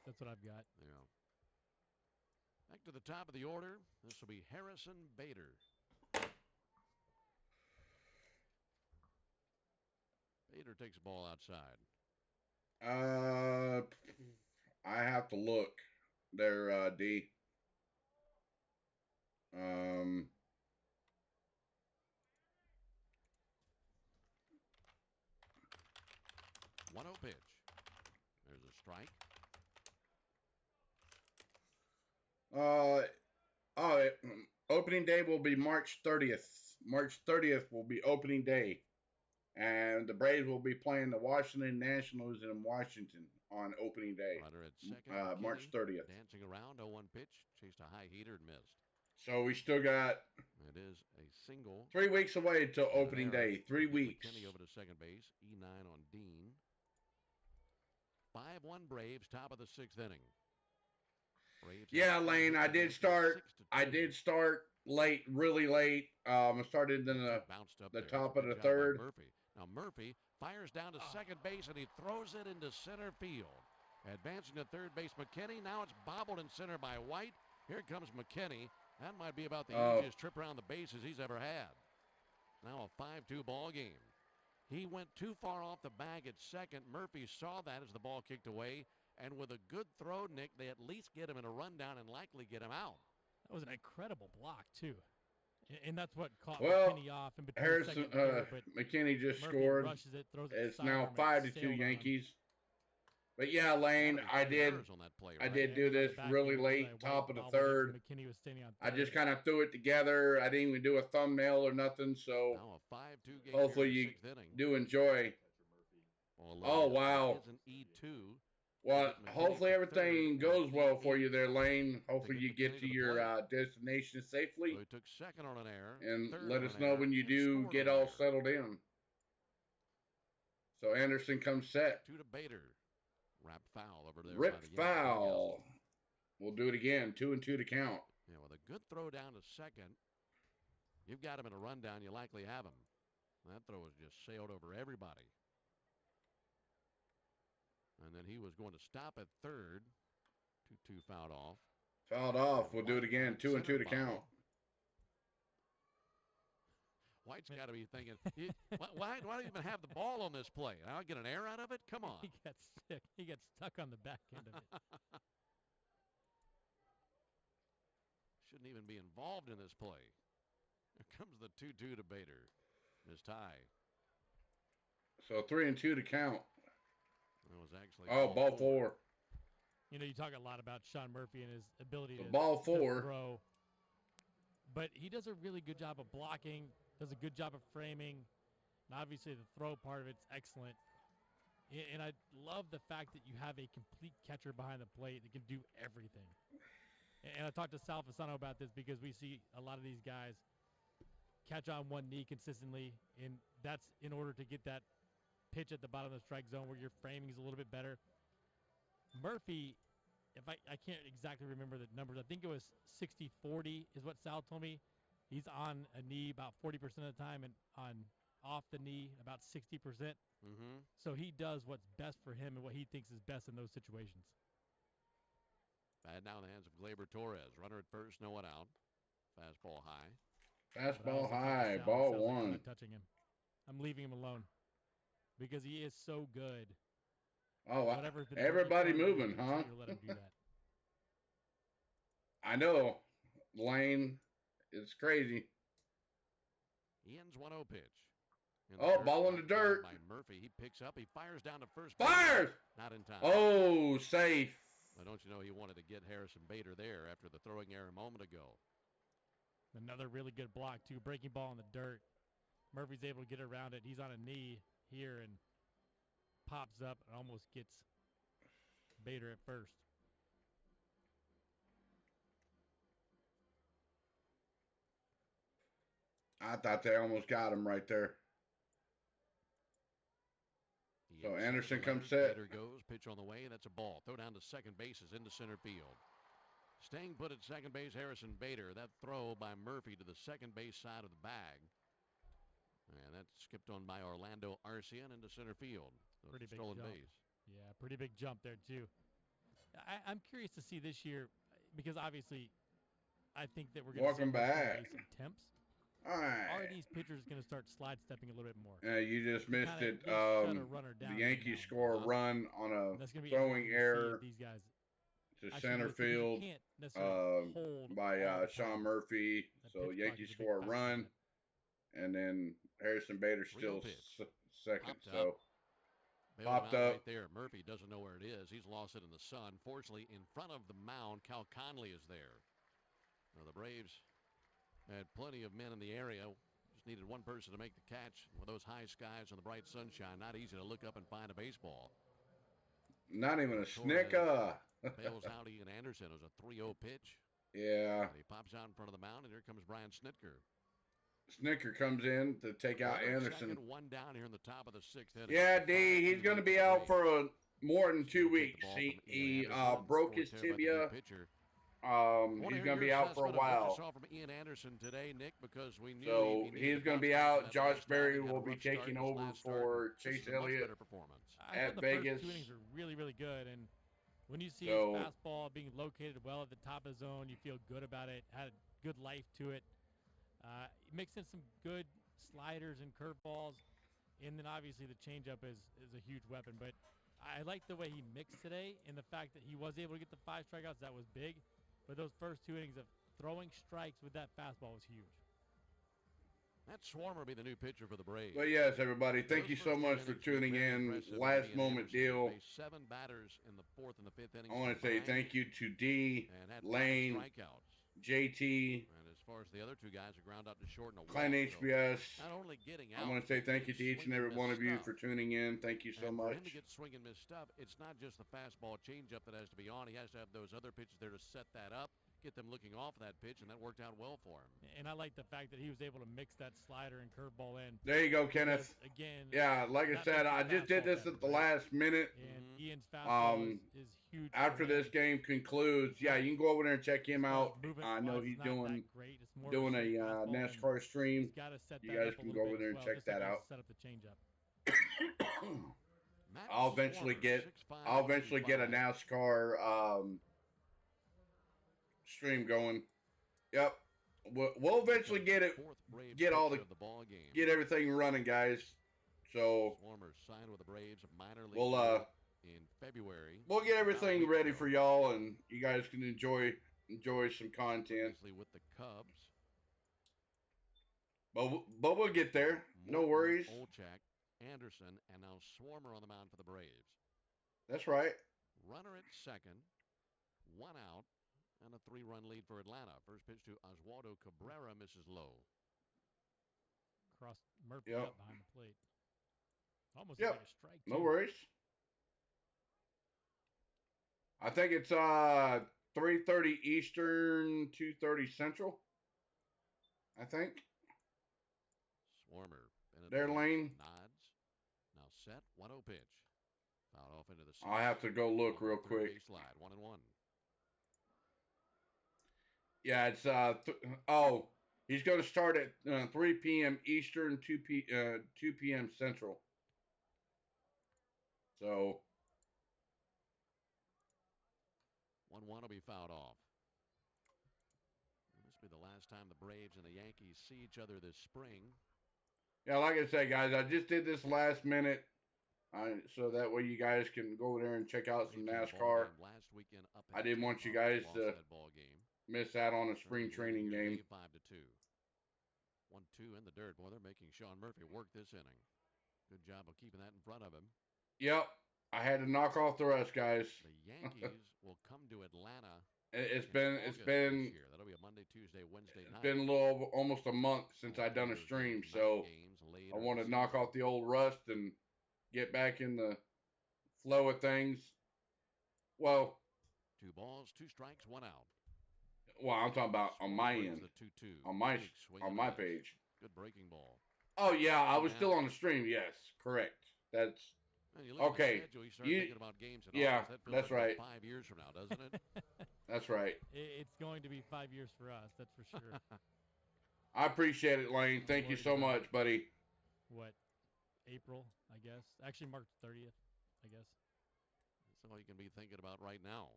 That's what I've got. Yeah. Back to the top of the order. This will be Harrison Bader. Bader takes the ball outside. I have to look there, D. 1-0 pitch. There's a strike. Opening day will be March 30th. March 30th will be opening day. And the Braves will be playing the Washington Nationals in Washington on opening day. Runner at second, March 30th. Dancing around, 0-1 pitch. Chased a high heater and missed. So we still got it is a single. 3 weeks away till opening day. 3 weeks. McKinney over to second base. E9 on Dean. 5-1 Braves, top of the 6th inning. Braves Lane, I did start late, really late. I started in the top of the 3rd. Murphy. Now Murphy fires down to second base and he throws it into center field. Advancing to third base, McKinney. Now it's bobbled in center by White. Here comes McKinney. That might be about the easiest trip around the bases he's ever had. Now a 5-2 ball game. He went too far off the bag at second. Murphy saw that as the ball kicked away. And with a good throw, Nick, they at least get him in a rundown and likely get him out. That was an incredible block, too. And that's what caught McKinney off in between second and third. McKinney just Murphy scored. Rushes it, throws it it's now 5-2 Yankees. But Lane, I did do this really late, top of the 3rd. McKinney was standing on I just kind of threw it together. I didn't even do a thumbnail or nothing. So now a 5-2 game hopefully you do enjoy. Oh, wow. E2. Well, hopefully everything goes well for you there, Lane. Hopefully you get to your destination safely. So he took second on an error. And let us know when you do get all settled in. So Anderson comes set. 2 to Bader. Rap foul over there. Rip foul. We'll do it again. 2-2 to count. Yeah, with a good throw down to second. You've got him in a rundown. You likely have him. That throw was just sailed over everybody. And then he was going to stop at third. 2-2 fouled off. Fouled off. We'll do it again. 2-2 to count. White's got to be thinking, why do I even have the ball on this play? I'll get an error out of it? Come on. He got sick. He got stuck on the back end of it. Shouldn't even be involved in this play. Here comes the 2-2 to Bader. His tie. So 3-2 to count. That was actually ball 4. You know, you talk a lot about Sean Murphy and his ability to throw. But he does a really good job of blocking, does a good job of framing. And obviously the throw part of it's excellent. And I love the fact that you have a complete catcher behind the plate that can do everything. And I talked to Sal Fasano about this because we see a lot of these guys catch on one knee consistently. And that's in order to get that pitch at the bottom of the strike zone where your framing is a little bit better. Murphy, if I can't exactly remember the numbers. I think it was 60-40 is what Sal told me. He's on a knee about 40% of the time and on off the knee about 60%. Mm-hmm. So he does what's best for him and what he thinks is best in those situations. Bad now in the hands of Gleyber Torres. Runner at first, no one out. Fastball high. Fastball high, ball 1. I'm not touching him. I'm leaving him alone because he is so good. Oh, everybody moving, huh? Let him do that. I know. Lane, it's crazy. Ian's 1-0 pitch. Ball in the dirt. By Murphy. He picks up. He fires down to first. Fires! Not in time. Oh, safe. Well, don't you know he wanted to get Harrison Bader there after the throwing error a moment ago. Another really good block, too. Breaking ball in the dirt. Murphy's able to get around it. He's on a knee here and pops up and almost gets Bader at first. I thought they almost got him right there. So Anderson comes set. Bader goes, pitch on the way, and that's a ball. Throw down to second base is into center field. Staying put at second base, Harrison Bader. That throw by Murphy to the second base side of the bag. And that's skipped on by Orlando Arcian into center field. Pretty big stolen jump. base. Yeah, pretty big jump there, too. I'm curious to see this year, because obviously I think that we're going to see some temps. All right. Are these pitchers going to start slide stepping a little bit more? You just missed it. The Yankees score a run on a throwing error these guys to center field by Sean Murphy. So Yankees score a run, and then Harrison Bader still second. So popped up right there. Murphy doesn't know where it is. He's lost it in the sun. Fortunately, in front of the mound, Cal Conley is there. Now the Braves Had plenty of men in the area. Just needed one person to make the catch. With those high skies and the bright sunshine, not easy to look up and find a baseball. Not even a snicker. Bails out Ian Anderson. It was a 3-0 pitch. Yeah. And he pops out in front of the mound, and here comes Brian Snitker. Snicker comes in to take out Anderson. Second, one down here in the top of the 6th inning. Yeah, D, he's going to be out for more than 2 weeks. He broke his tibia. He's going to be out for a while. Saw from Ian Anderson today, Nick, because we knew so he's going to be out. Josh Berry will be taking over for Chase Elliott at Vegas. The first 2 innings are really, really good, and when you see his fastball being located well at the top of the zone, you feel good about it. Had a good life to it. Mixed in some good sliders and curveballs, and then obviously the changeup is a huge weapon. But I like the way he mixed today, and the fact that he was able to get the 5 strikeouts, that was big. But those first 2 innings of throwing strikes with that fastball was huge. That Swarmer will be the new pitcher for the Braves. But yes, everybody, thank you so much for tuning in. Last moment deal. 7 batters in the 4th and the 5th innings. I want to say thank you to D, Lane, JT. And as far as the other 2 guys are ground out to short and a ClanHBS. Not only getting out, I want to say thank you to each and every one of you for tuning in. Thank you so much. For him to get swing and miss stuff, it's not just the fastball changeup that has to be on. He has to have those other pitches there to set that up, get them looking off that pitch, and that worked out well for him. And I like the fact that he was able to mix that slider and curveball in. There you go, Kenneth. Again, yeah, like I said, I just did this at the last minute. And Ian's fastball is huge. After this game concludes, yeah, you can go over there and check him out. I know he's doing a NASCAR stream. You guys can go over there and check that out. Set up the changeup. I'll eventually get a NASCAR stream going. Yep, we'll eventually get everything running, guys. So signed with the Braves, minor league in February. We'll get everything ready for y'all, and you guys can enjoy some content. With the Cubs. But we'll get there. No worries. Olchak, Anderson, and now Swarmer on the mound for the Braves. That's right. Runner at second, 1 out, and a 3-run lead for Atlanta. First pitch to Oswaldo Cabrera, misses low. Cross Murphy up behind the plate. Almost like a strike. No worries. I think it's 3:30 Eastern, 2:30 Central. I think. Swarmer. There, Lane. Nods. Now set. 1-0 pitch. Foul off into the. I'll have to go look real quick. Slide. 1-1. Yeah, it's he's going to start at 3 p.m. Eastern, 2 p.m. Central. So 1-1 will be fouled off. This will be the last time the Braves and the Yankees see each other this spring. Yeah, like I said, guys, I just did this last minute, so that way you guys can go over there and check out some NASCAR. Last weekend up I didn't want you guys to miss out on a spring training game. 5-2. 1-2 in the dirt. Boy, they're making Sean Murphy work this inning. Good job of keeping that in front of him. Yep, I had to knock off the rest, guys. The Yankees will come to Atlanta. It's been that'll be a Monday, Tuesday, Wednesday night. It's been almost a month since I've done a stream, so I want to knock off the old rust and get back in the flow of things. Well, 2 balls, 2 strikes, 1 out. Well, I'm talking about on my end, on my page. Good breaking ball. Oh yeah, I was still on the stream. Yes, correct. That's okay. Thinking about games that's right. 5 years from now, doesn't it? That's right. It's going to be 5 years for us. That's for sure. I appreciate it, Lane. Thank you so much, buddy. What? April, I guess. Actually, March 30th, I guess. That's all you can be thinking about right now.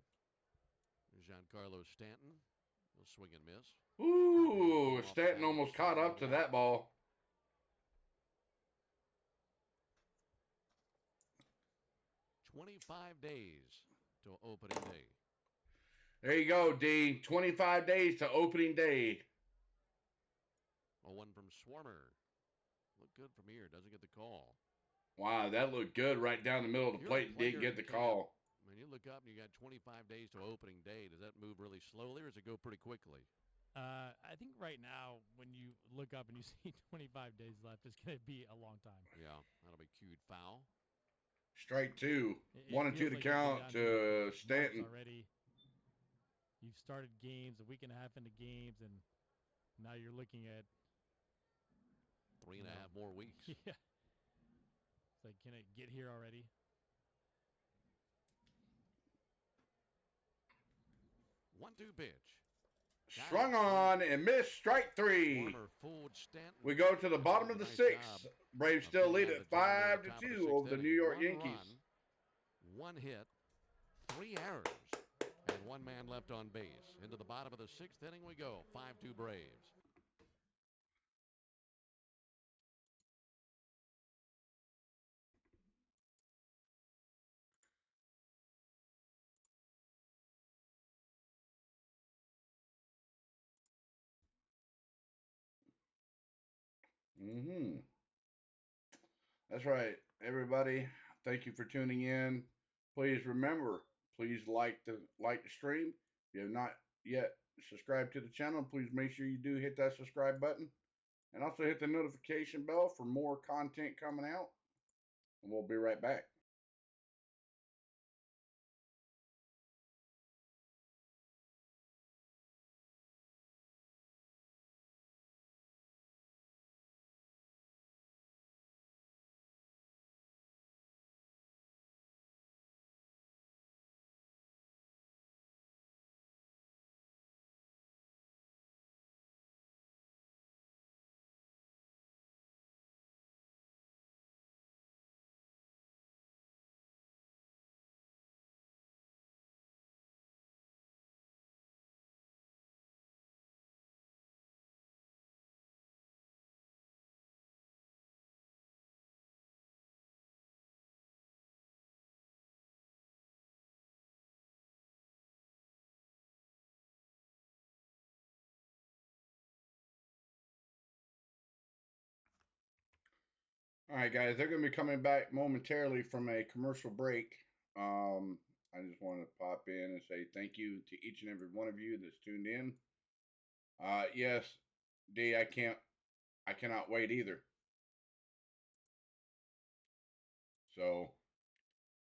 Giancarlo Stanton will swing and miss. Ooh, Stanton almost caught up to that ball. "25 days to opening day." There you go, D. 25 days to opening day. 0-1 from Swarmer. Looked good from here. Doesn't get the call. Wow, that looked good right down the middle of the plate. Didn't get the call. When you look up and you got 25 days to opening day, does that move really slowly or does it go pretty quickly? I think right now, when you look up and you see 25 days left, it's going to be a long time. Yeah, that'll be cued foul. Strike two. It 1-2 feels to like you've been count down to here for Stanton. months already. You've started games, a week and a half into games, and now you're looking at 3.5 more weeks. Yeah. It's like, can it get here already? One-two pitch. Strung on and missed. Strike three. We go to the bottom of the sixth. Braves still lead at 5-2 over the New York Yankees. One hit, 3 errors, and 1 man left on base. Into the bottom of the 6th inning we go. 5-2 Braves. That's right, everybody. Thank you for tuning in. Please remember, please like the stream. If you have not yet subscribed to the channel, please make sure you do hit that subscribe button. And also hit the notification bell for more content coming out. And we'll be right back. All right, guys, they're going to be coming back momentarily from a commercial break. I just want to pop in and say thank you to each and every one of you that's tuned in. Yes, D, I cannot wait either. So,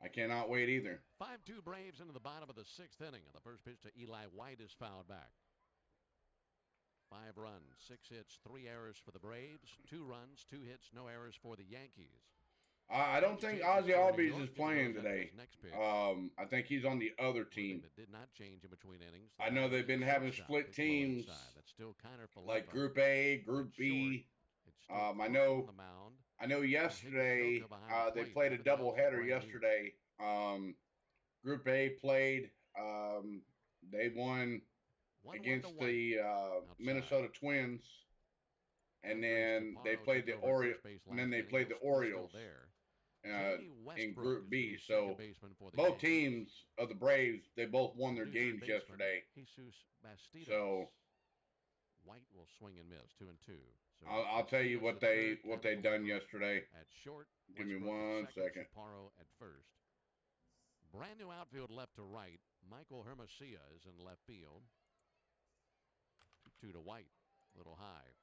I cannot wait either. 5-2 Braves into the bottom of the 6th inning. And the first pitch to Eli White is fouled back. 5 runs, 6 hits, 3 errors for the Braves. 2 runs, 2 hits, no errors for the Yankees. I don't think Ozzy Albies is playing today. I think he's on the other team. That did not change in between innings. I know they've been having split teams, that's still kind of like Group A, Group B. I know yesterday they played a doubleheader yesterday. Group A played. They won against the Minnesota Twins, and then they played the Orioles. In Group B. So both teams of the Braves, they both won their games yesterday. So White will swing and miss, 2-2. So I'll tell you what they done yesterday. At short, give me 1 second. Chaparro at first. Brand new outfield left to right. Michael Hermosillo is in left field. 2 to White, a little high.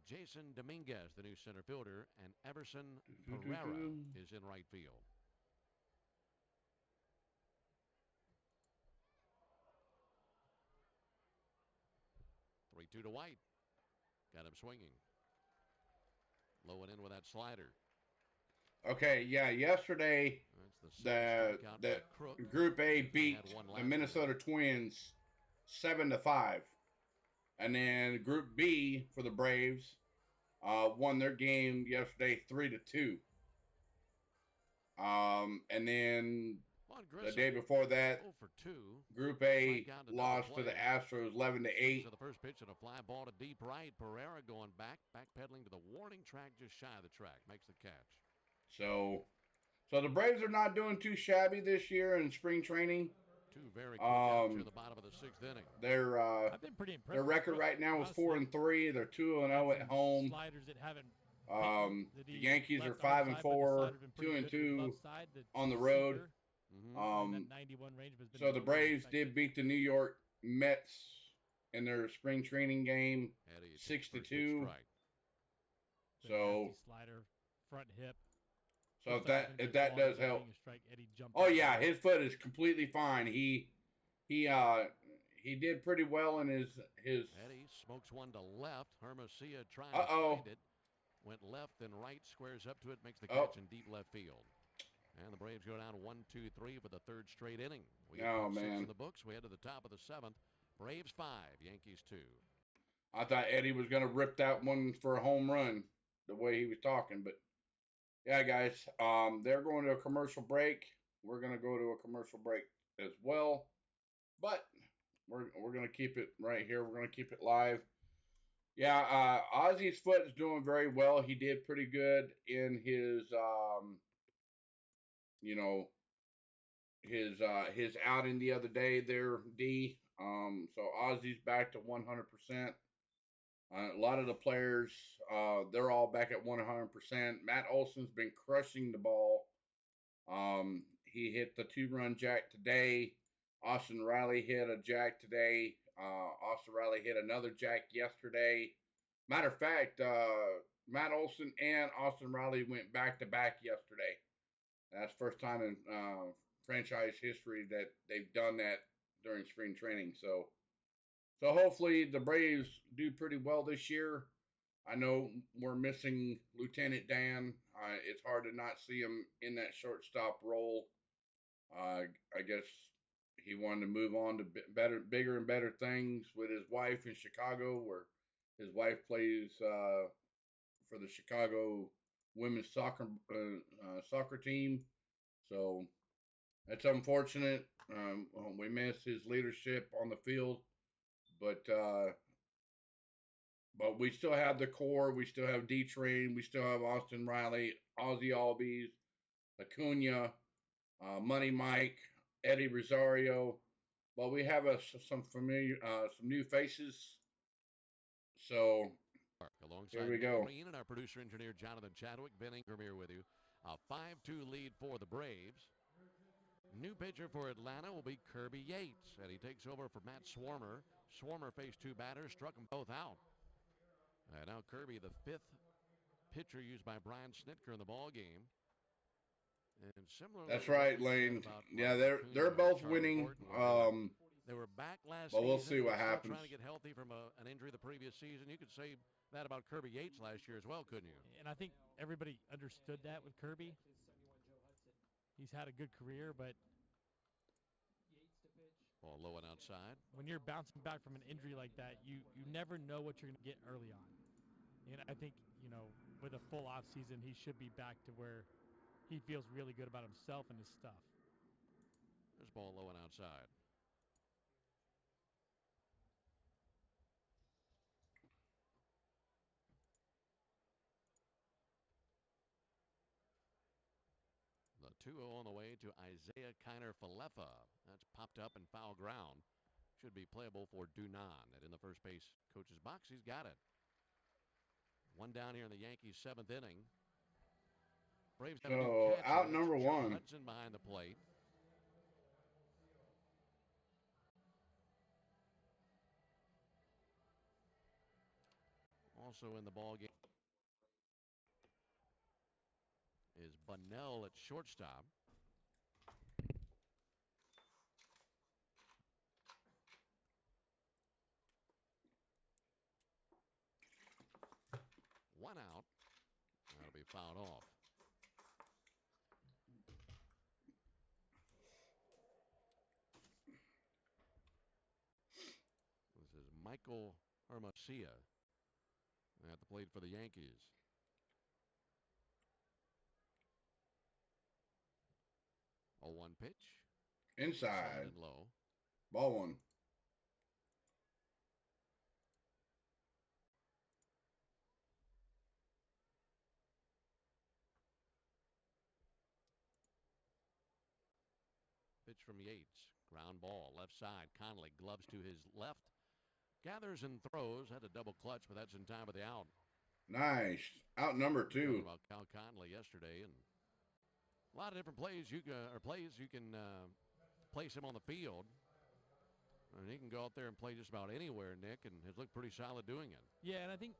Jason Dominguez, the new center fielder, and Everson Pereira is in right field. Three-two to White. Got him swinging. Low and in with that slider. Okay, yeah, yesterday the Group A beat the Minnesota Twins 7-5. And then Group B for the Braves won their game yesterday 3-2. And then the day before that, Group A lost to the Astros 11-8. So the first pitch and a fly ball to deep right. Pereira going backpedaling to the warning track just shy of the track. Makes the catch. So the Braves are not doing too shabby this year in spring training. 2 very quick outs to the bottom of the 6th inning. I've been pretty impressed. Their record right now is 4-3. They're 2-0 at home. Sliders that haven't. The Yankees are 5-4, 2-2 on the road. So the Braves did beat the New York Mets in their spring training game, 6-2. So slider, front hip. So if that does help. Oh yeah, his foot is completely fine. He did pretty well in his. Eddie smokes one to left. Hermosillo trying to find it. Went left and right, squares up to it, makes the catch in deep left field. And the Braves go down 1-2-3 for the third straight inning. We have 6 in the books. We head to the top of the 7th. Braves 5, Yankees 2. I thought Eddie was going to rip that one for a home run, the way he was talking. But yeah, guys, they're going to a commercial break. We're going to go to a commercial break as well. But we're going to keep it right here. We're going to keep it live. Yeah, Ozzy's foot is doing very well. He did pretty good in his, his outing the other day there, D. So Ozzy's back to 100%. A lot of the players, they're all back at 100%. Matt Olson's been crushing the ball. He hit the 2-run jack today. Austin Riley hit a jack today. Austin Riley hit another jack yesterday. Matter of fact, Matt Olson and Austin Riley went back-to-back yesterday. That's the first time in franchise history that they've done that during spring training. So hopefully the Braves do pretty well this year. I know we're missing Lieutenant Dan. It's hard to not see him in that shortstop role. I guess he wanted to move on to bigger and better things with his wife in Chicago, where his wife plays for the Chicago women's soccer team. So that's unfortunate. We miss his leadership on the field, but we still have the core. We still have D-Train. We still have Austin Riley, Ozzy Albies, Acuna, Money Mike, Eddie Rosario. But we have some new faces. So alongside here we go. Green and our producer engineer Jonathan Chadwick, Ben Ingram here with you. A 5-2 lead for the Braves. New pitcher for Atlanta will be Kirby Yates, and he takes over for Matt Swarmer. Swarmer faced 2 batters, struck them both out. And now Kirby, the 5th pitcher used by Brian Snitker in the ball game. And similarly, that's right, Lane. Yeah, they're both winning. They were back last season. But we'll see what still happens. Trying to get healthy from an injury the previous season. You could say that about Kirby Yates last year as well, couldn't you? And I think everybody understood that with Kirby. He's had a good career, but ball low and outside. When you're bouncing back from an injury like that, you never know what you're going to get early on. And I think, with a full off season, he should be back to where he feels really good about himself and his stuff. There's ball low and outside. The 2-0 on the way to Isaiah Kiner-Falefa. That's popped up in foul ground. Should be playable for Dunan. And in the first base coach's box, he's got it. 1 down here in the Yankees' 7th inning. Braves have a new catcher. Out number 1. Hudson behind the plate. Also in the ball game is Bunnell at shortstop. One out. That'll be fouled off. This is Michael Hermosillo at the plate for the Yankees. 0-1 pitch. Inside. And low. Ball 1. Pitch from Yates. Ground ball. Left side. Conley gloves to his left. Gathers and throws. Had a double clutch, but that's in time for the out. Nice. Out number 2. About Cal Conley yesterday, and a lot of different plays you can place him on the field. And And he can go out there and play just about anywhere, Nick, and has looked pretty solid doing it. Yeah, and I think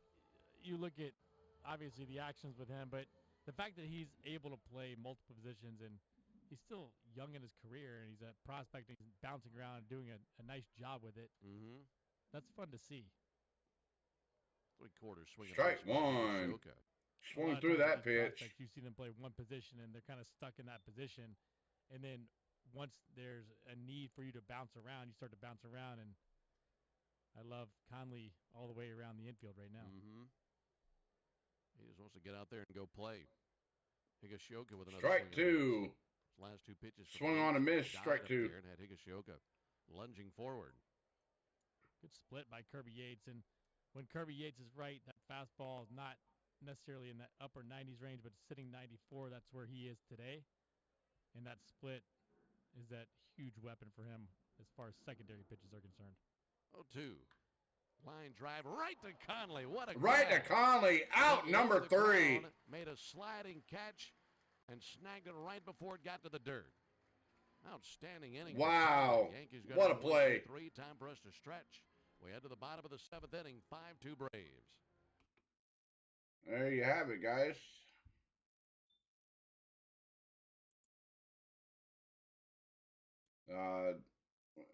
you look at, obviously, the actions with him, but the fact that he's able to play multiple positions, and he's still young in his career, and he's a prospect, and he's bouncing around and doing a nice job with it. Mm-hmm. That's fun to see. 3/4 swing. Strike one. Swung through that pitch. You see them play one position, and they're kind of stuck in that position. And then once there's a need for you to bounce around, you start to bounce around. And I love Conley all the way around the infield right now. Mm-hmm. He just wants to get out there and go play. Higashioka with another strike two. His last two pitches. Swung on a miss. Strike two. And had Higashioka lunging forward. Good split by Kirby Yates. And when Kirby Yates is right, that fastball is not necessarily in that upper 90s range, but sitting 94. That's where he is today. And that split is that huge weapon for him as far as secondary pitches are concerned. 0-2. Line drive right to Conley. What a right grab. to Conley. Out number 3. Made a sliding catch and snagged it right before it got to the dirt. Outstanding inning. Wow. What a play. 3. Time for us to stretch. We head to the bottom of the 7th inning. 5-2 Braves. There you have it, guys.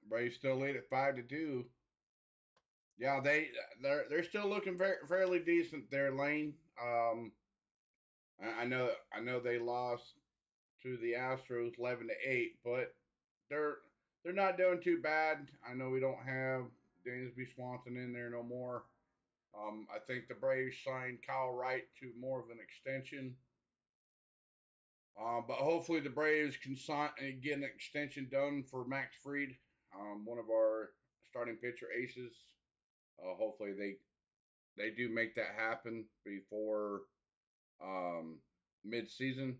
Braves still lead at 5-2. Yeah, they're still looking fairly decent there, Lane. I know they lost to the Astros 11-8, but they're not doing too bad. I know we don't have Dansby Swanson in there no more. I think the Braves signed Kyle Wright to more of an extension. But hopefully the Braves can get an extension done for Max Fried, one of our starting pitcher aces. Hopefully they do make that happen before mid-season.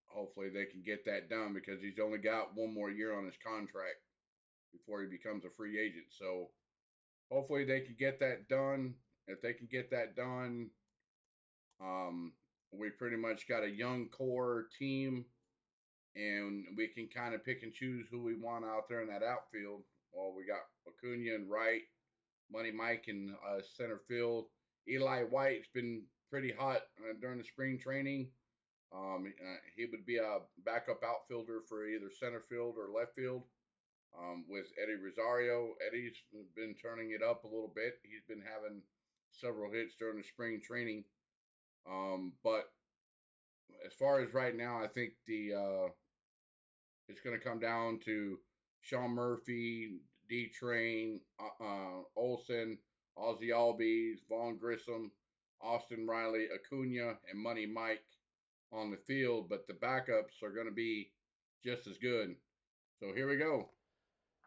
Hopefully they can get that done because he's only got one more year on his contract before he becomes a free agent. So hopefully they can get that done. If they can get that done, we pretty much got a young core team, and we can kind of pick and choose who we want out there in that outfield. Well, we got Acuna and Wright, Money Mike in center field. Eli White's been pretty hot during the spring training. He would be a backup outfielder for either center field or left field. With Eddie Rosario, Eddie's been turning it up a little bit. He's been having several hits during the spring training. But as far as right now, I think it's going to come down to Sean Murphy, D-Train, Olsen, Ozzie Albies, Vaughn Grissom, Austin Riley, Acuna, and Money Mike on the field. But the backups are going to be just as good. So here we go.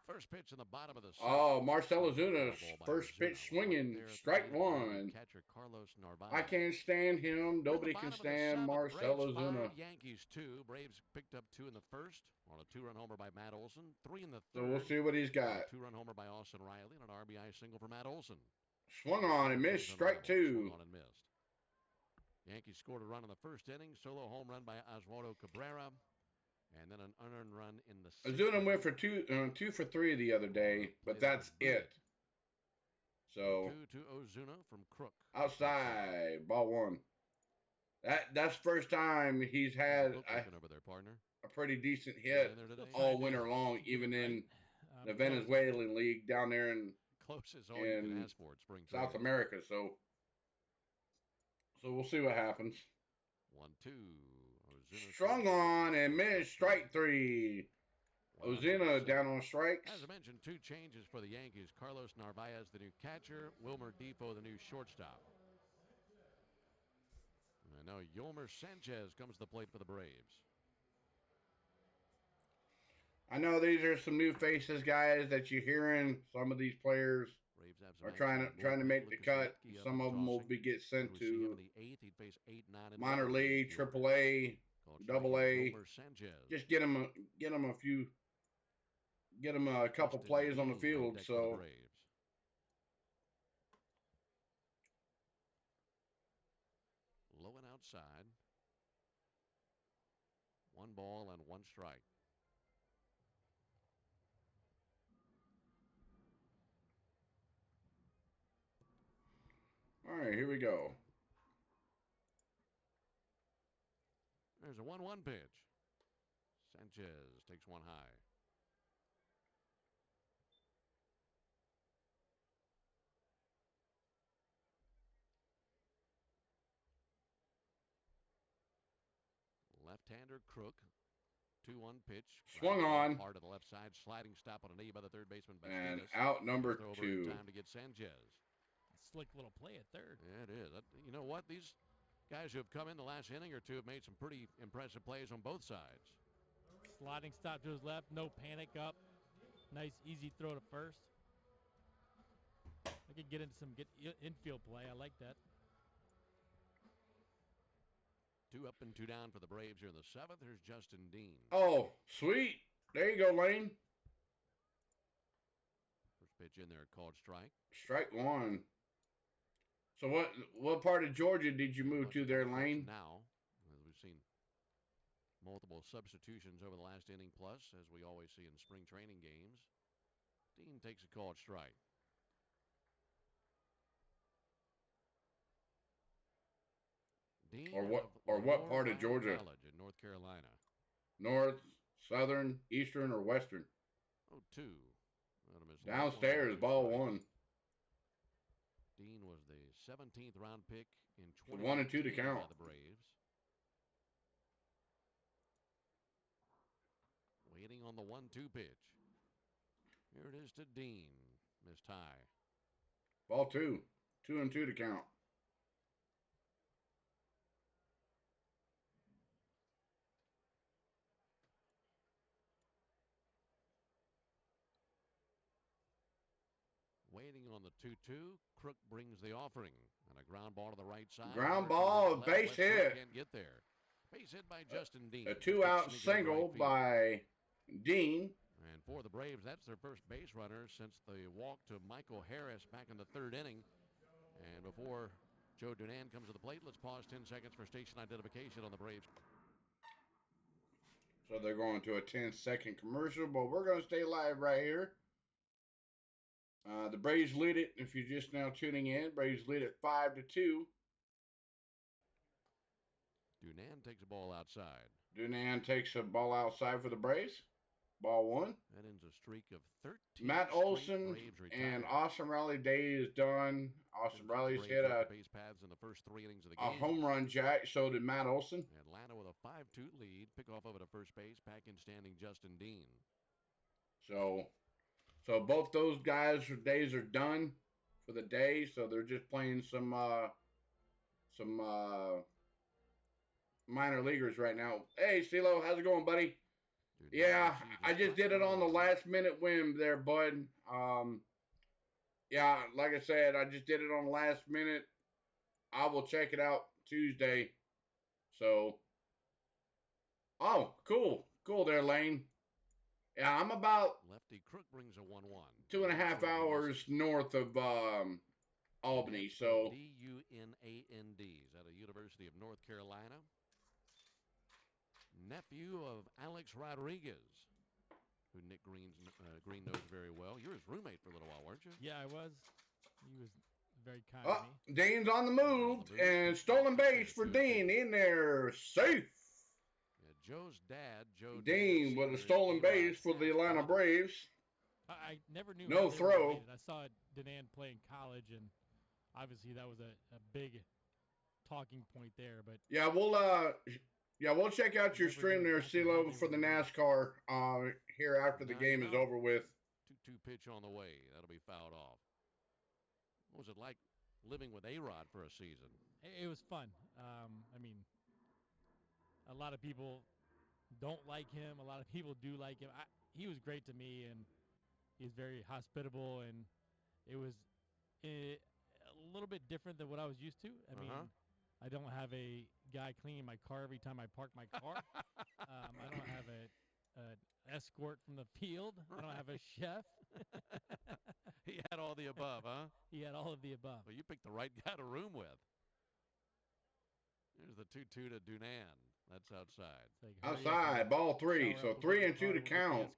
First pitch in the bottom of the 7th. Oh, Marcell Ozuna's first pitch swinging, strike one. Catcher Carlos Narvaez. I can't stand him. Nobody can stand Marcell Ozuna. Yankees 2. Braves picked up 2 in the first on a 2-run homer by Matt Olson. 3 in the third. So we'll see what he's got. 2-run homer by Austin Riley and an RBI single for Matt Olson. Swung on and missed, strike 2. Swung on and missed. Yankees scored a run in the first inning. Solo home run by Oswaldo Cabrera. And then an unearned run in the 6th. Ozuna went for 2 for 3 the other day, but that's it. So 2 to Ozuna from Crook. Outside, ball 1. That's first time he's had over there, partner. A pretty decent hit all winter long, even in the Venezuelan league down there in closest all you can ask for at spring South America. So we'll see what happens. 1-2. Strung on and missed, strike 3. Ozuna down on strikes. As I mentioned, 2 changes for the Yankees. Carlos Narvaez, the new catcher. Wilmer Depot, the new shortstop. And now Yolmer Sanchez comes to the plate for the Braves. I know these are some new faces, guys, that you're hearing. Some of these players are trying to make the cut. Some of them will get sent to minor league, AAA, AA. Just get them a couple plays on the field. So low and outside. 1 ball and 1 strike. All right, here we go. There's a 1-1 pitch. Sanchez takes one high. Left-hander Crook. 2-1 pitch. Swung on. Hard to the left side. Sliding stop on a knee by the third baseman. And out number 2. Time to get Sanchez. Slick little play at third. Yeah, it is. You know what? These guys who have come in the last inning or two have made some pretty impressive plays on both sides. Sliding stop to his left. No panic up. Nice, easy throw to first. I could get into some infield play. I like that. 2 up and 2 down for the Braves here in the 7th. Here's Justin Dean. Oh, sweet. There you go, Lane. First pitch in there called strike. Strike 1. So what part of Georgia did you move to there, Lane? Now, we've seen multiple substitutions over the last inning plus, as we always see in spring training games. Dean takes a called strike. Dean or what part of Georgia? College in North Carolina. North, southern, eastern, or western? 0-2. Downstairs, ball 1. Dean was the 17th round pick in 1 and 2 to count. By the Braves. Waiting on the 1-2 pitch. Here it is to Dean. Missed high. Ball 2. 2 and 2 to count. Waiting on the 2-2. Crook brings the offering. And a ground ball to the right side. Ground ball, base hit. Can't get there. Base hit by Justin Dean. A 2-out single by Dean. And for the Braves, that's their first base runner since the walk to Michael Harris back in the 3rd inning. And before Joe Dunan comes to the plate, let's pause 10 seconds for station identification on the Braves. So they're going to a 10-second commercial, but we're going to stay live right here. The Braves lead it. If you're just now tuning in, Braves lead it 5-2. Dunan takes a ball outside. Dunan takes a ball outside for the Braves. Ball 1. That ends a streak of 13. Matt Olson and Austin Riley Day is done. Austin Riley's hit a base paths in the first 3 innings of the game. A home run jack. So did Matt Olson. Atlanta with a 5-2 lead. Pick off over to first base. Back in standing Justin Dean. So both those guys' days are done for the day. So they're just playing some minor leaguers right now. Hey, CeeLo, how's it going, buddy? Dude, yeah, I just did it on the last minute whim there, bud. Yeah, like I said, I just did it on the last minute. I will check it out Tuesday. So, oh, cool there, Lane. Yeah, I'm about lefty Crook brings a 1-1. 2.5 hours north of Albany. So D-U-N-A-N-D. Is that a University of North Carolina? Nephew of Alex Rodriguez, who Nick Green knows very well. You were his roommate for a little while, weren't you? Yeah, I was. He was very kind to me. Dean's on the move, and stolen base for Dean in there, safe. Joe's dad, Joe Dean with a stolen base for the Atlanta Braves. I never knew. No throw. I saw Denan play in college, and obviously that was a big talking point there. But yeah, we'll check out your stream there, CeeLo, for the NASCAR here after the game is over with. 2-2 pitch on the way. That'll be fouled off. What was it like living with A-Rod for a season? It was fun. I mean, a lot of people don't like him. A lot of people do like him. He was great to me, and he's very hospitable, and it was a little bit different than what I was used to. I mean, I don't have a guy cleaning my car every time I park my car. I don't have an escort from the field. I don't have a chef. He had all the above, huh? He had all of the above. Well, you picked the right guy to room with. Here's the 2-2 to Dunan. That's outside. Outside, ball 3. So 3 and 2 to count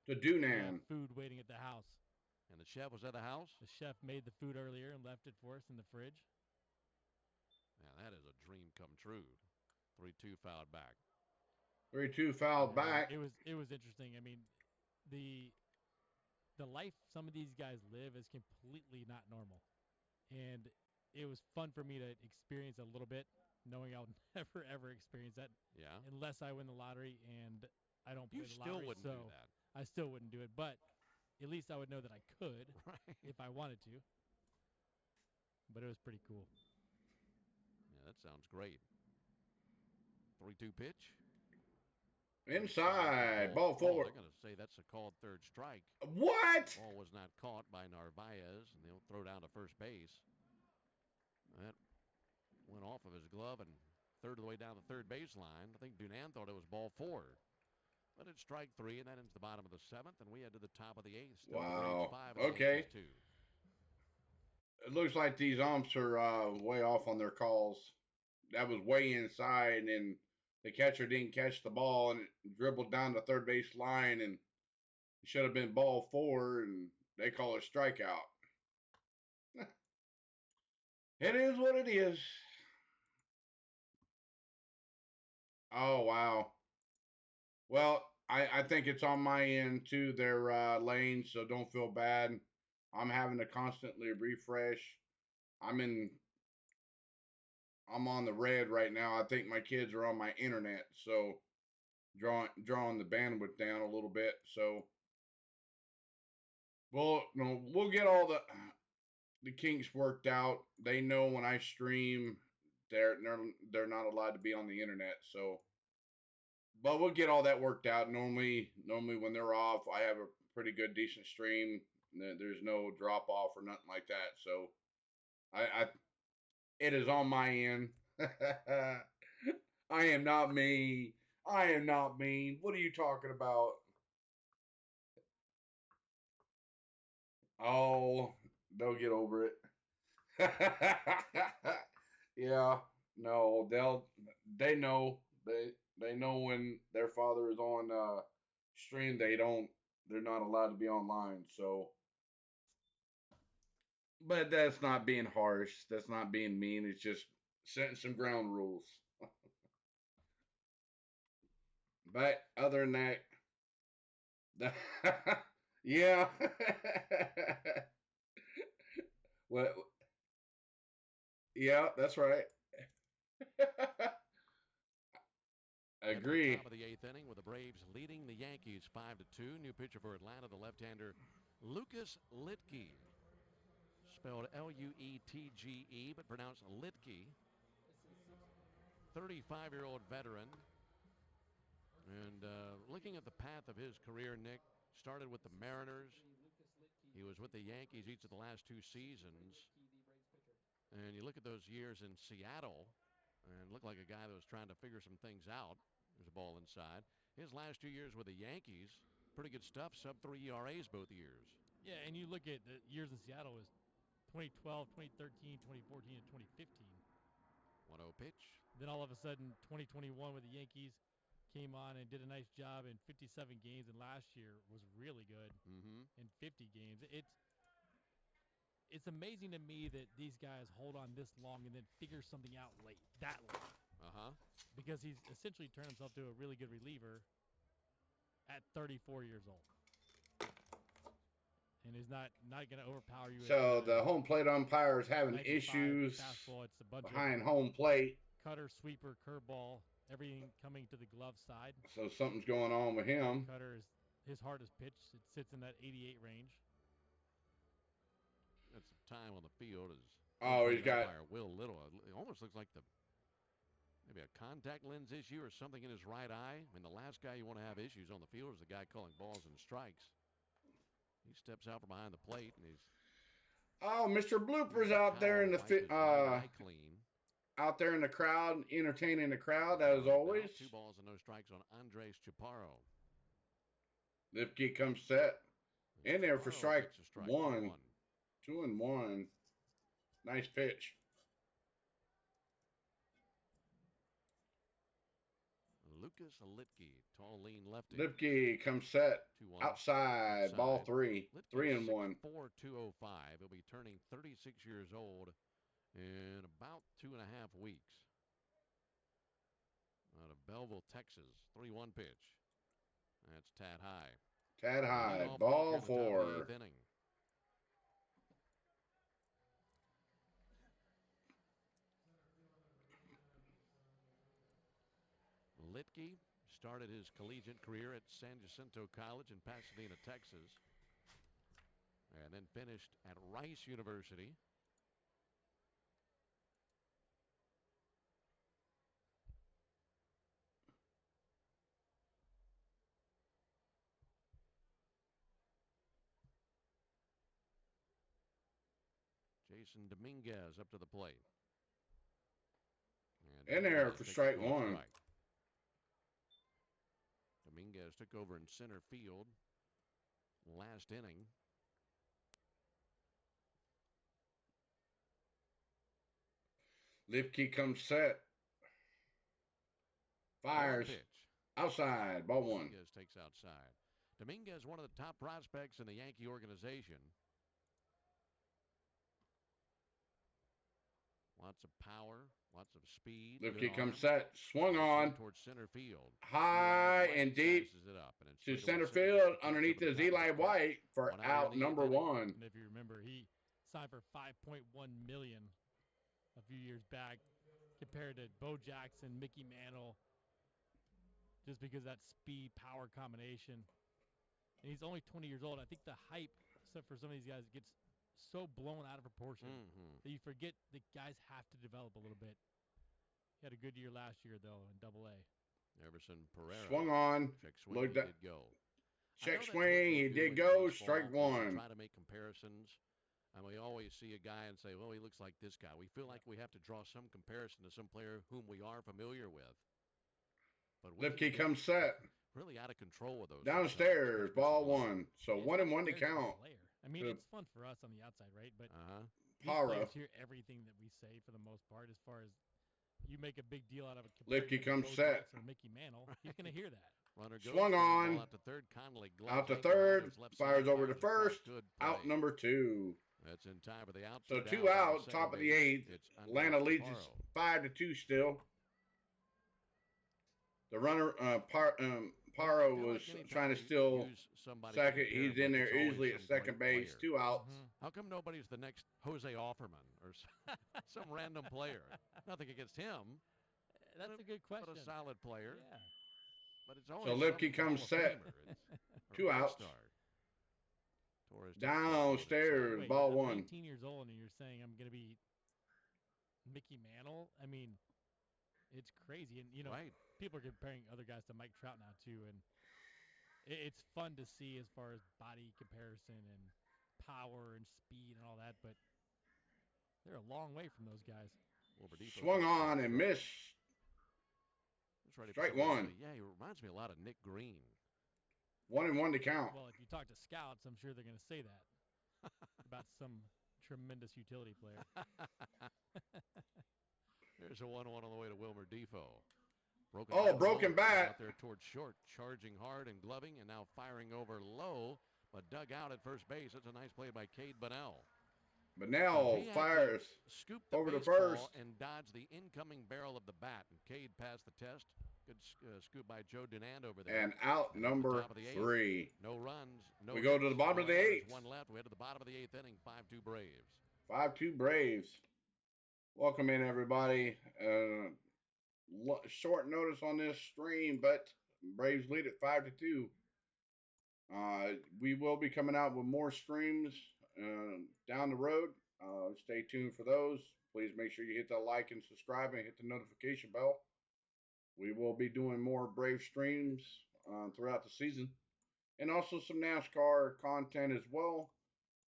to Dunan. Food waiting at the house. And the chef was at the house? The chef made the food earlier and left it for us in the fridge. Yeah, that is a dream come true. 3-2 fouled back. 3-2 fouled back. It was interesting. I mean, the life some of these guys live is completely not normal. And it was fun for me to experience a little bit, knowing I'll never, ever experience that unless I win the lottery, and I don't play the lottery. You still wouldn't do that. I still wouldn't do it, but at least I would know that I could if I wanted to. But it was pretty cool. Yeah, that sounds great. 3-2 pitch. Inside, ball 4. They're going to say that's a called third strike. What? Ball was not caught by Narvaez, and they'll throw down to first base. That went off of his glove and third of the way down the third baseline. I think Dunan thought it was ball 4. But it's strike 3, and that ends the bottom of the 7th, and we head to the top of the 8th. Still Wow. 5 Okay. 2. It looks like these umps are way off on their calls. That was way inside, and the catcher didn't catch the ball, and it dribbled down the third base line, and it should have been ball 4, and they call it strikeout. It is what it is. Oh, wow. Well, I think it's on my end too. Their lane, so don't feel bad. I'm having to constantly refresh. I'm on the red right now. I think my kids are on my internet, so drawing the bandwidth down a little bit. So we'll get all the kinks worked out. They know when I stream, they're not allowed to be on the internet. So, but we'll get all that worked out. Normally when they're off, I have a pretty good decent stream. There's no drop off or nothing like that. So, it is on my end. I am not mean. I am not mean. What are you talking about? Oh, they'll get over it. Yeah, no, they know they know when their father is on stream. They're not allowed to be online. So, but that's not being harsh. That's not being mean. It's just setting some ground rules. But other than that, yeah. Well, yeah, that's right. Agree. Top of the 8th inning with the Braves leading the Yankees 5-2. New pitcher for Atlanta, the left-hander Lucas Litke. Spelled Luetge, but pronounced Litke. 35-year-old veteran. And looking at the path of his career, Nick, started with the Mariners. He was with the Yankees each of the last 2 seasons. And you look at those years in Seattle, and looked like a guy that was trying to figure some things out. There's a ball inside. His last 2 years with the Yankees, pretty good stuff, sub-3 ERAs both years. Yeah, and you look at the years in Seattle was 2012, 2013, 2014, and 2015. 1-0 pitch. Then all of a sudden, 2021 with the Yankees came on and did a nice job in 57 games, and last year was really good in 50 games. It's amazing to me that these guys hold on this long and then figure something out that late. Because he's essentially turned himself to a really good reliever at 34 years old. And he's not going to overpower you. So the home plate umpire is having issues behind home plate. Cutter, sweeper, curveball, everything coming to the glove side. So something's going on with him. Cutter is his hardest pitch. It sits in that 88 range. That's some time on the field. He's got Will Little. It almost looks like maybe a contact lens issue or something in his right eye. I mean, the last guy you want to have issues on the field is the guy calling balls and strikes. He steps out from behind the plate and he's. Oh, Mr. Blooper's out there in the out there in the crowd, entertaining the crowd as always. 2 balls and no strikes on Andres Chaparro. Lipke comes set in there for strike 1. 2-1. Nice pitch. Lucas Litke, tall, lean lefty. Lipke comes set outside, ball 3. 3-1. 4-205. He'll be turning 36 years old in about 2.5 weeks. Out of Belleville, Texas, 3-1 pitch. That's Tad High. Tad High, Leadoff walk here ball in the top of the 4. 8th inning. Litke started his collegiate career at San Jacinto College in Pasadena, Texas, and then finished at Rice University. Jason Dominguez up to the plate. And In there for strike 1. Dominguez took over in center field last inning. Lipke comes set. Fires. Outside, ball 1. Dominguez takes outside. Dominguez, one of the top prospects in the Yankee organization. Lots of power, lots of speed. Lipke comes set. Swung on. Towards center field. High and deep to center field underneath is Eli White for out number 1. And if you remember, he signed for $5.1 million a few years back compared to Bo Jackson, Mickey Mantle, just because that speed power combination. And he's only 20 years old. I think the hype, except for some of these guys, gets so blown out of proportion that you forget the guys have to develop a little bit. He had a good year last year, though, in Double-A. Everson Pereira. Swung on. Check swing, he did go. Check swing, he did go. Strike 1. Try to make comparisons. And we always see a guy and say, well, he looks like this guy. We feel like we have to draw some comparison to some player whom we are familiar with. But Lipke comes set. Really out of control with those. Downstairs, ball 1. So 1-1 to count. I mean, it's fun for us on the outside, right? But Para hear everything that we say for the most part. As far as you make a big deal out of it. Lipke comes set. Or Mickey Mantle, he's going to hear that. Runner goes, swung on. Out to third. Connolly out to third. Fires over to first. Out number 2. That's in time for the out. So 2 out. Top of the 8th. Atlanta leads 5-2 still. The runner, Paro was trying to steal second. He's in there easily at second base. 2 outs. How come nobody's the next Jose Offerman or some random player? Nothing against him. That's a good question. But a solid player. Yeah. But it's always so Lipke comes set. 2 outs. Downstairs, wait, ball I'm 1. 18 years old, and you're saying I'm going to be Mickey Mantle? I mean, it's crazy. And, you know, people are comparing other guys to Mike Trout now, too. And it's fun to see as far as body comparison and power and speed and all that. But they're a long way from those guys. Swung on and missed. Strike 1. Yeah, he reminds me a lot of Nick Green. 1-1 to count. Well, if you talk to scouts, I'm sure they're going to say that about some tremendous utility player. There's a 1-1 on the way to Wilmer Defoe. Broken bat. Out there towards short, charging hard and gloving, and now firing over low, but dug out at first base. That's a nice play by Cade Bunnell. Bunnell fires over to first and dodged the incoming barrel of the bat. And Cade passed the test. Good scoop by Joe Dunand over there. And out number 3. No runs. No we go to the bottom of the 8th. 1 left. We head to the bottom of the 8th inning. 5-2 Braves. 5-2 Braves. Welcome in, everybody. Short notice on this stream, but Braves lead at 5-2. We will be coming out with more streams down the road. Stay tuned for those. Please make sure you hit that like and subscribe and hit the notification bell. We will be doing more Brave streams throughout the season, and also some NASCAR content as well.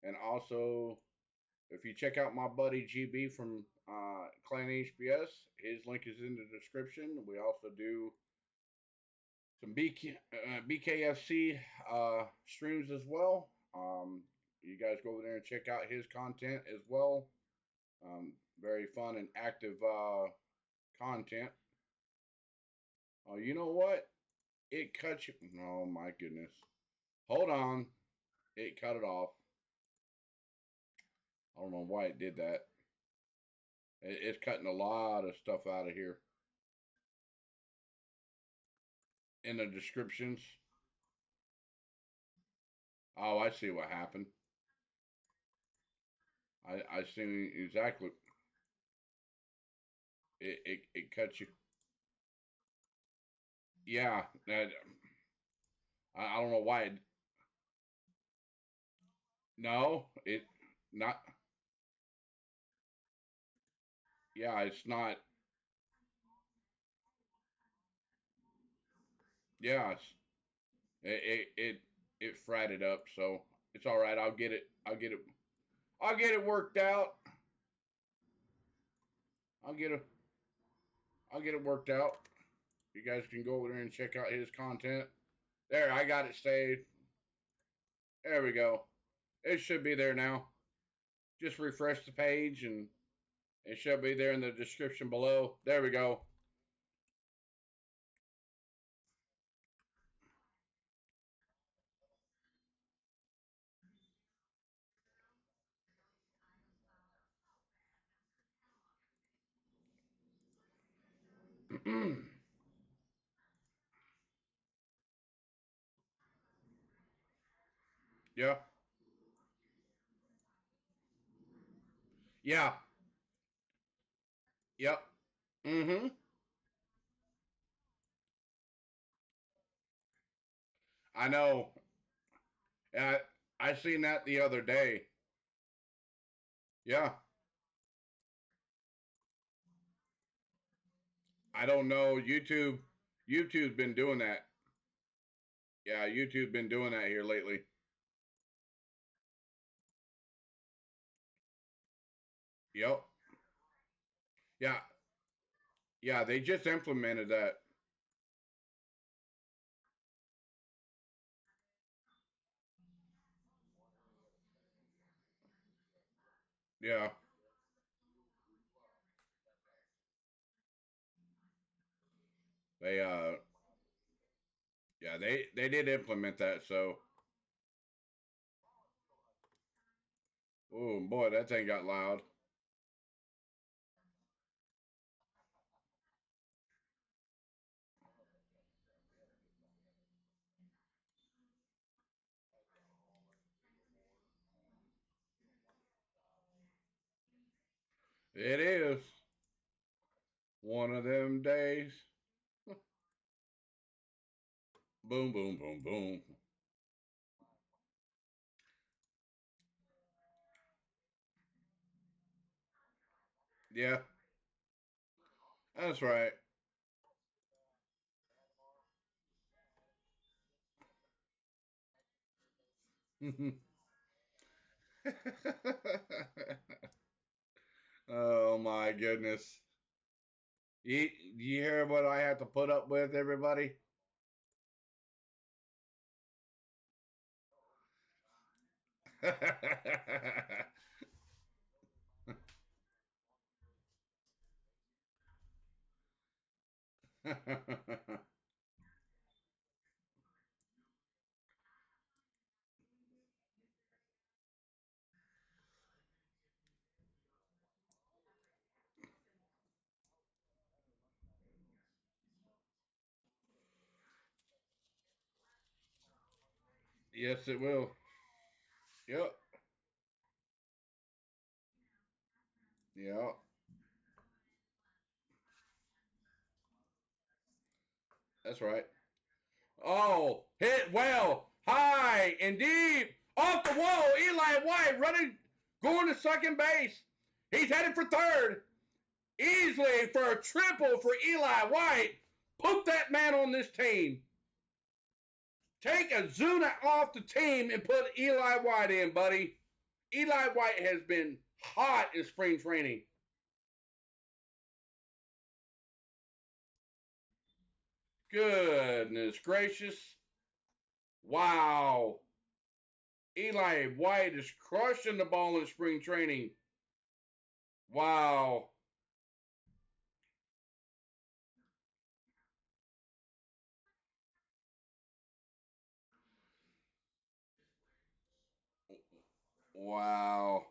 And also, if you check out my buddy GB from ClanHBS, his link is in the description. We also do some BKFC streams as well. You guys go over there and check out his content as well. Very fun and active content. Oh, you know what? It cut you. Oh, my goodness. Hold on. It cut it off. I don't know why it did that. It's cutting a lot of stuff out of here in the descriptions. Oh, I see what happened. I see exactly. It cuts you. Yeah, I don't know why. No, it not. Yeah, it's not. Yeah, it fratted up, so it's all right. I'll get it. I'll get it worked out. I'll get it. I'll get it worked out. You guys can go over there and check out his content. There, I got it saved. There we go. It should be there now. Just refresh the page and it should be there in the description below. There we go. Yeah. Yeah. Yep. Mm-hmm. I know. I I seen that the other day. Yeah. I don't know. YouTube's been doing that. Yeah, YouTube been doing that here lately. Yep. Yeah. Yeah, they just implemented that. Yeah. They yeah, they did implement that, so oh boy, that thing got loud. It is one of them days. Boom, boom, boom, boom. Yeah, that's right. Oh my goodness. You hear what I have to put up with, everybody? Yes, it will. Yep. Yep. That's right. Oh, hit well, high and deep, off the wall. Eli White running, going to second base. He's headed for third. Easily for a triple for Eli White. Put that man on this team. Take Azuna off the team and put Eli White in, buddy. Eli White has been hot in spring training. Goodness gracious. Wow. Eli White is crushing the ball in spring training. Wow. Wow.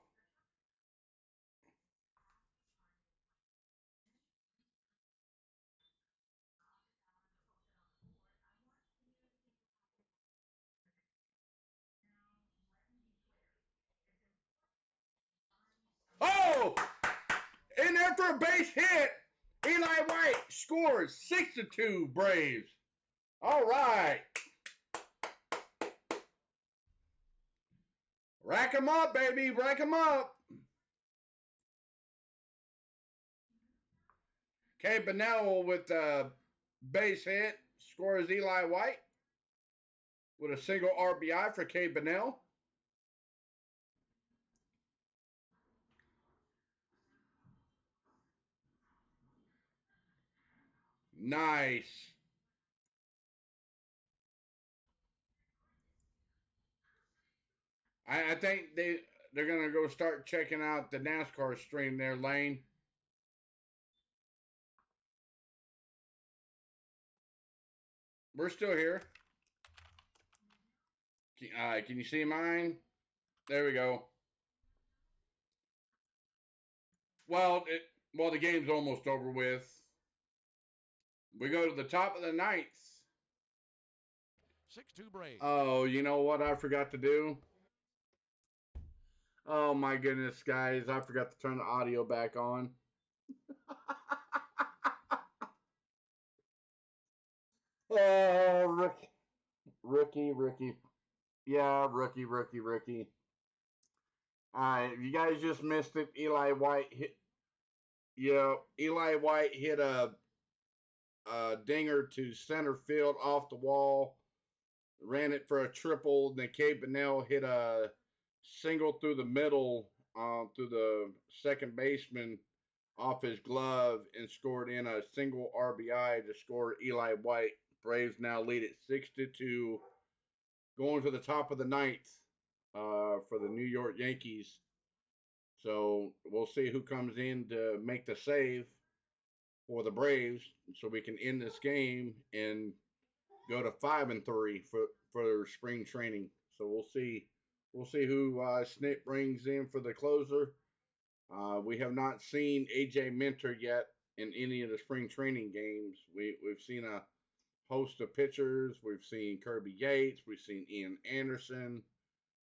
after a base hit. Eli White scores 6-2 Braves. All right. Rack 'em up, baby. Rack 'em up. K. Bennell with a base hit scores Eli White with a single RBI for K. Bennell. Nice. I think they're going to go start checking out the NASCAR stream there, Lane. We're still here. Can you see mine? There we go. Well, the game's almost over with. We go to the top of the ninth. 6-2 Braves. Oh, you know what I forgot to do? Oh my goodness, guys! I forgot to turn the audio back on. Oh, rookie. Yeah, rookie. If you guys just missed it, Eli White hit a dinger to center field off the wall, ran it for a triple. Then K. Bennell hit a single through the middle, through the second baseman off his glove, and scored in a single RBI to score Eli White. Braves now lead at 6-2, going to the top of the ninth for the New York Yankees. So we'll see who comes in to make the save for the Braves, so we can end this game and go to 5-3 for spring training. So we'll see who Snit brings in for the closer. We have not seen AJ Minter yet in any of the spring training games. We've seen a host of pitchers. We've seen Kirby Yates. We've seen Ian Anderson.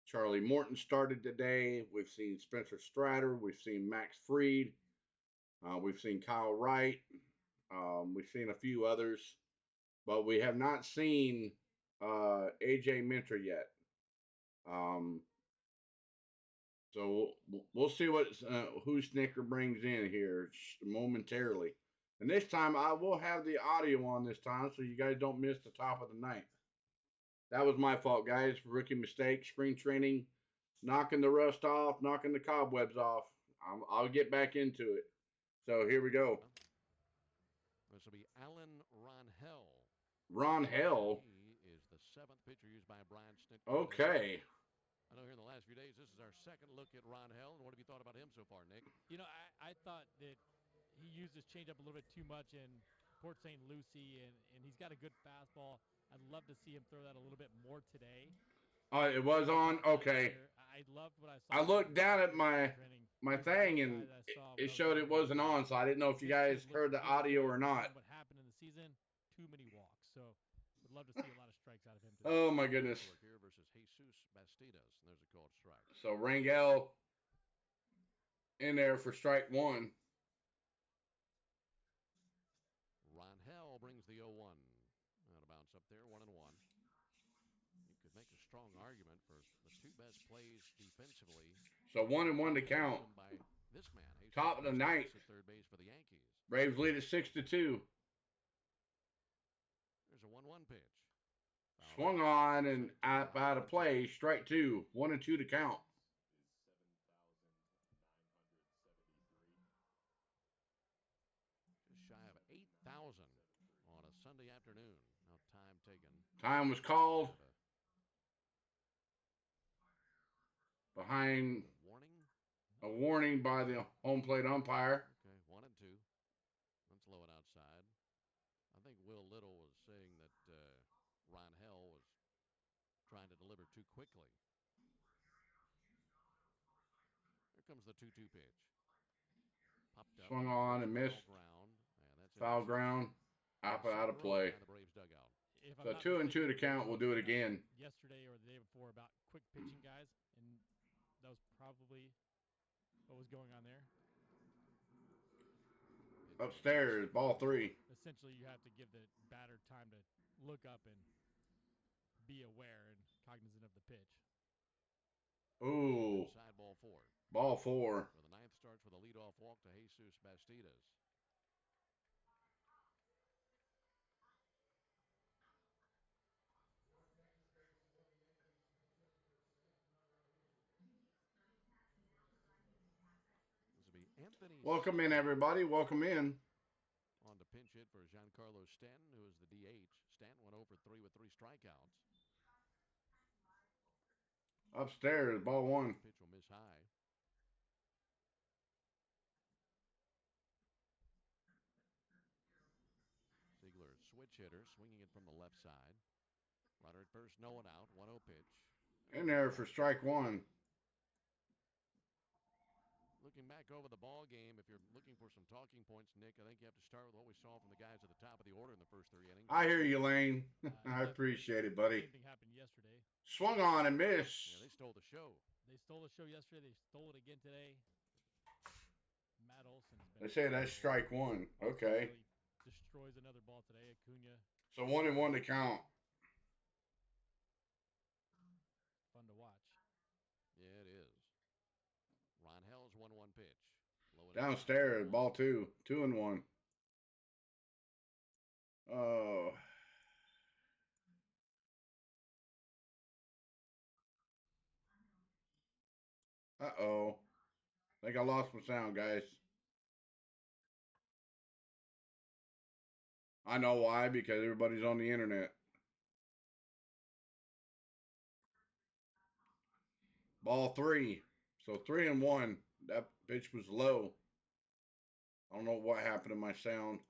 Charlie Morton started today. We've seen Spencer Strider. We've seen Max Fried. We've seen Kyle Wright. We've seen a few others, but we have not seen AJ Minter yet. So we'll see who Snicker brings in here momentarily. And this time I will have the audio on this time, so you guys don't miss the top of the ninth. That was my fault, guys. Rookie mistake. Spring training, knocking the rust off, knocking the cobwebs off. I'll get back into it. So here we go. This will be Alan Ronhell. Ronhell? He is the seventh pitcher used by Brian Snit. Okay. I know here in the last few days, this is our second look at Ronhell. What have you thought about him so far, Nick? You know, I thought that he used his changeup a little bit too much in Port St. Lucie, and he's got a good fastball. I'd love to see him throw that a little bit more today. It was on? Okay. I loved what I saw. I looked down at my thing, and it showed it wasn't on, so I didn't know if you guys heard the audio or not. What happened in the season? Too many walks. So would love to see a lot of strikes out of him today. Oh, my goodness. Here versus Jesus Bastidas, and there's a called strike. So Rangel in there for strike one. Ronhell brings the 0-1. Out of bounce up there, 1-1. You could make a strong argument for the two best plays defensively. So 1-1 to count. By this man, top of the ninth. At third base for the Yankees. Braves lead at 6-2. There's a 1-1 pitch. Swung on and out of play. Strike two. 1-2 to count. Just shy of 8,000 on a Sunday afternoon. No time taken. Time was called. Behind a warning by the home plate umpire. Okay, 1-2. Let's low it outside. I think Will Little was saying that Ronhell was trying to deliver too quickly. Here comes the 2-2 pitch. Popped up. Swung on and missed. Foul ground. Out of play. So 2-2 to count. We'll do it again. Yesterday or the day before about quick pitching guys, and that was probably what was going on there. Upstairs, ball 3. Essentially, you have to give the batter time to look up and be aware and cognizant of the pitch. Ooh. Inside ball 4. Ball 4. So the ninth starts with a leadoff walk to Jesus Bastidas. This will be Anthony. Welcome in, everybody. Welcome in. On to pinch hit for Giancarlo Stanton, who is the DH. Stanton went over 3 with 3 strikeouts. Upstairs, ball 1. Pitch will miss high. Ziegler, switch hitter, swinging it from the left side. Runner at first, no one out. 1-0 pitch. In there for strike 1. Looking back over the ball game, if you're looking for some talking points, Nick, I think you have to start with what we saw from the guys at the top of the order in the first 3 innings. I hear you, Lane. I appreciate it, buddy. Same thing happened yesterday. Swung on and missed. Yeah, they stole the show. They stole the show yesterday. They stole it again today. Matt Olson's been. They say that's strike 1. Okay. Really destroys another ball today. Acuna. So 1-1 to count. Fun to watch. Yeah, it is. Ron Hell's 1-1 pitch. Downstairs, ball 2. 2-1. Oh. Uh-oh. I think I lost my sound, guys. I know why, because everybody's on the internet. Ball 3. So 3-1. That pitch was low. I don't know what happened to my sound.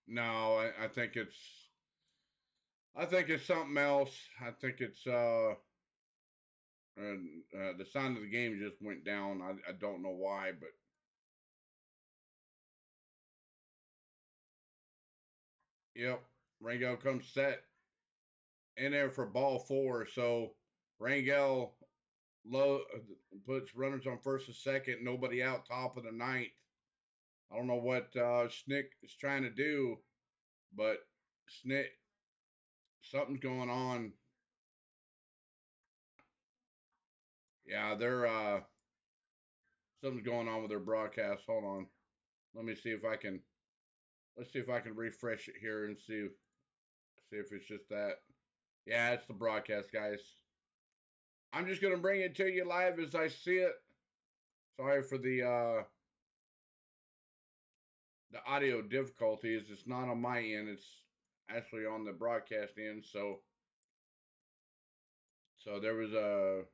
No, I think it's something else. I think it's the sound of the game just went down. I don't know why, but yep. Rangel comes set in there for ball 4. So Rangel puts runners on first and second, nobody out, top of the 9th. I don't know what Snick is trying to do, but Snick, something's going on. Yeah, they're something's going on with their broadcast. Hold on. Let me see if I can. Let's see if I can refresh it here and see if it's just that. Yeah, it's the broadcast, guys. I'm just gonna bring it to you live as I see it. Sorry for the audio difficulties. It's not on my end. It's actually on the broadcast end. So there was a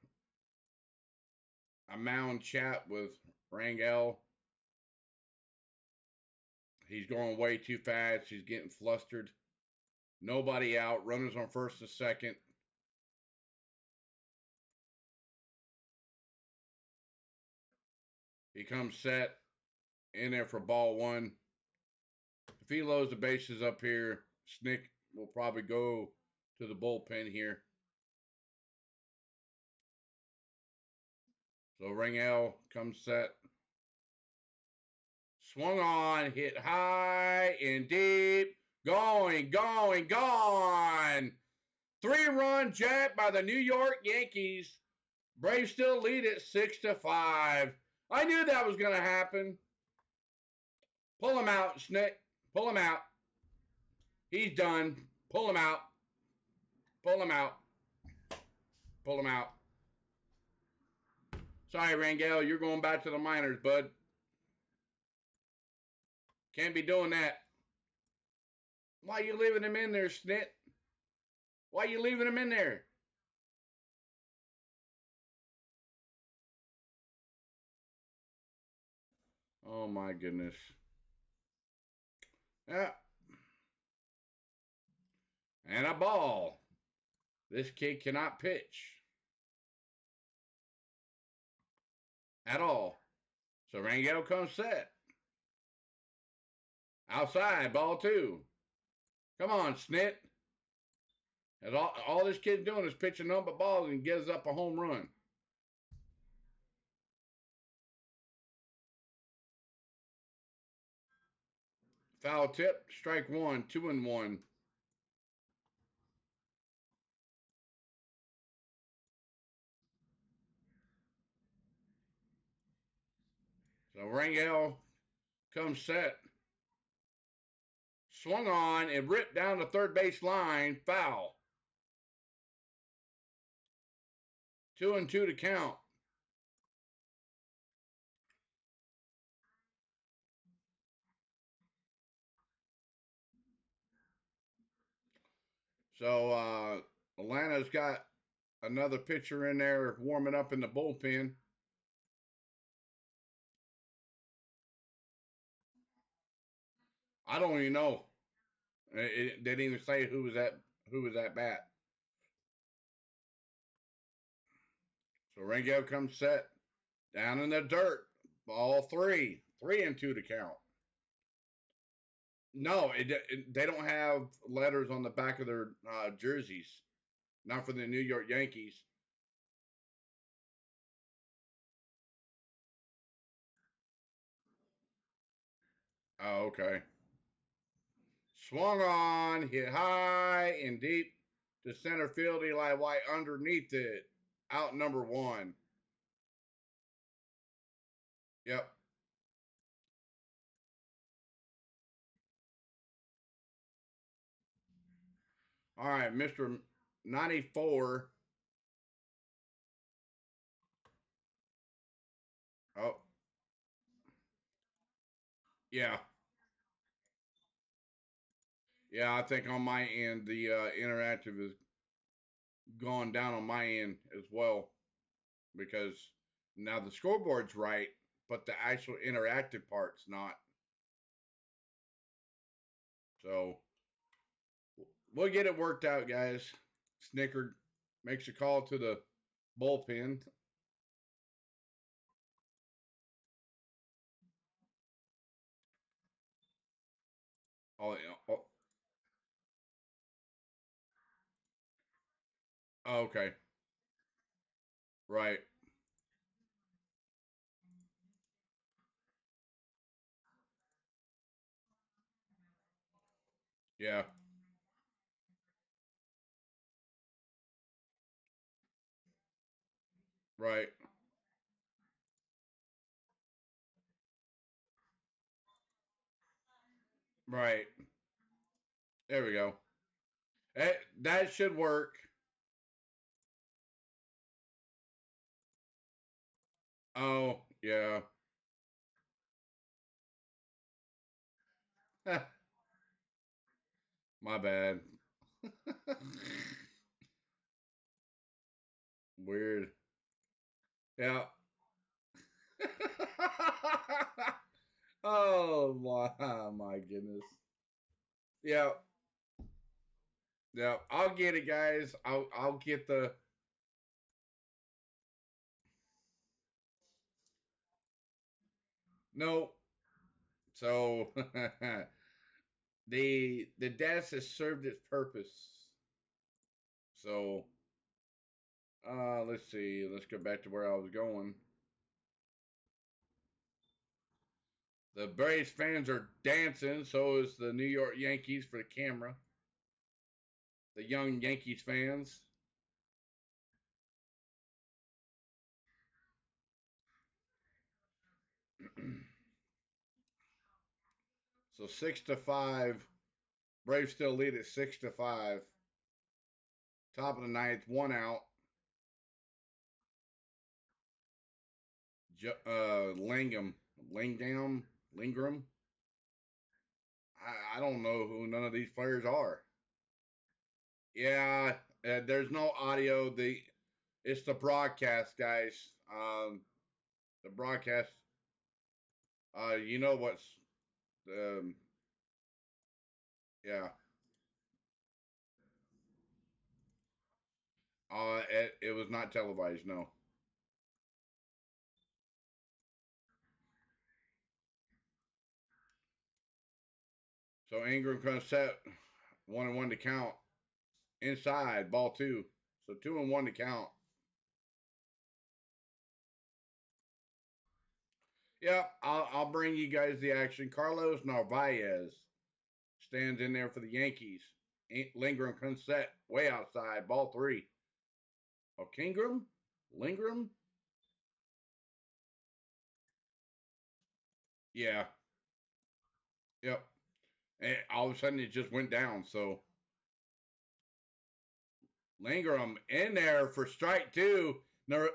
mound chat with Rangel. He's going way too fast. He's getting flustered. Nobody out. Runners on first and second. He comes set in there for ball 1. If he loads the bases up here, Snick will probably go to the bullpen here. So Rangel comes set. Swung on, hit high and deep. Going. 3-run jack by the New York Yankees. Braves still lead it 6-5. I knew that was going to happen. Pull him out, Snick. Pull him out. He's done. Pull him out. Sorry, Rangel, you're going back to the minors, bud. Can't be doing that. Why are you leaving him in there, Snit? Why are you leaving him in there? Oh, my goodness. Yeah. And a ball. This kid cannot pitch at all. So Rangel comes set. Outside, ball 2. Come on, Snit. And all this kid's doing is pitching number balls and gives up a home run. Foul tip, strike one, 2-1. So Rangel comes set. Swung on and ripped down the third base line. Foul. 2-2 to count. So Atlanta's got another pitcher in there warming up in the bullpen. I don't even know. They didn't even say who was at bat. So Rangel comes set down in the dirt. Ball 3. 3-2 to count. No, they don't have letters on the back of their jerseys. Not for the New York Yankees. Oh, okay. Swung on, hit high and deep to center field. Eli White underneath it. Out number 1. Yep. All right, Mr. 94. Oh, yeah. Yeah, I think on my end, the interactive is gone down on my end as well because now the scoreboard's right, but the actual interactive part's not. So we'll get it worked out, guys. Snicker makes a call to the bullpen. Oh, oh, oh, okay. Right. Yeah. Right. Right. There we go. That should work. Oh, yeah. My bad. Weird. Yeah. Oh my goodness. Yeah. Yeah. I'll get it, guys. I'll get the no. So the desk has served its purpose. So let's see. Let's go back to where I was going. The Braves fans are dancing. So is the New York Yankees for the camera. The young Yankees fans. So 6-5. Braves still lead at 6-5. Top of the ninth, 1 out. Lingram. I don't know who none of these players are. Yeah, there's no audio. It's the broadcast, guys. The broadcast. You know what's um, yeah. It was not televised. No. So Ingram comes set 1-1 to count. inside, ball 2. So 2-1 to count. Yep, I'll bring you guys the action. Carlos Narvaez stands in there for the Yankees. Lindgren comes set way outside, ball 3. Oh, Kingram? Lindgren? Yeah. Yep. And all of a sudden it just went down. So Lindgren in there for strike 2.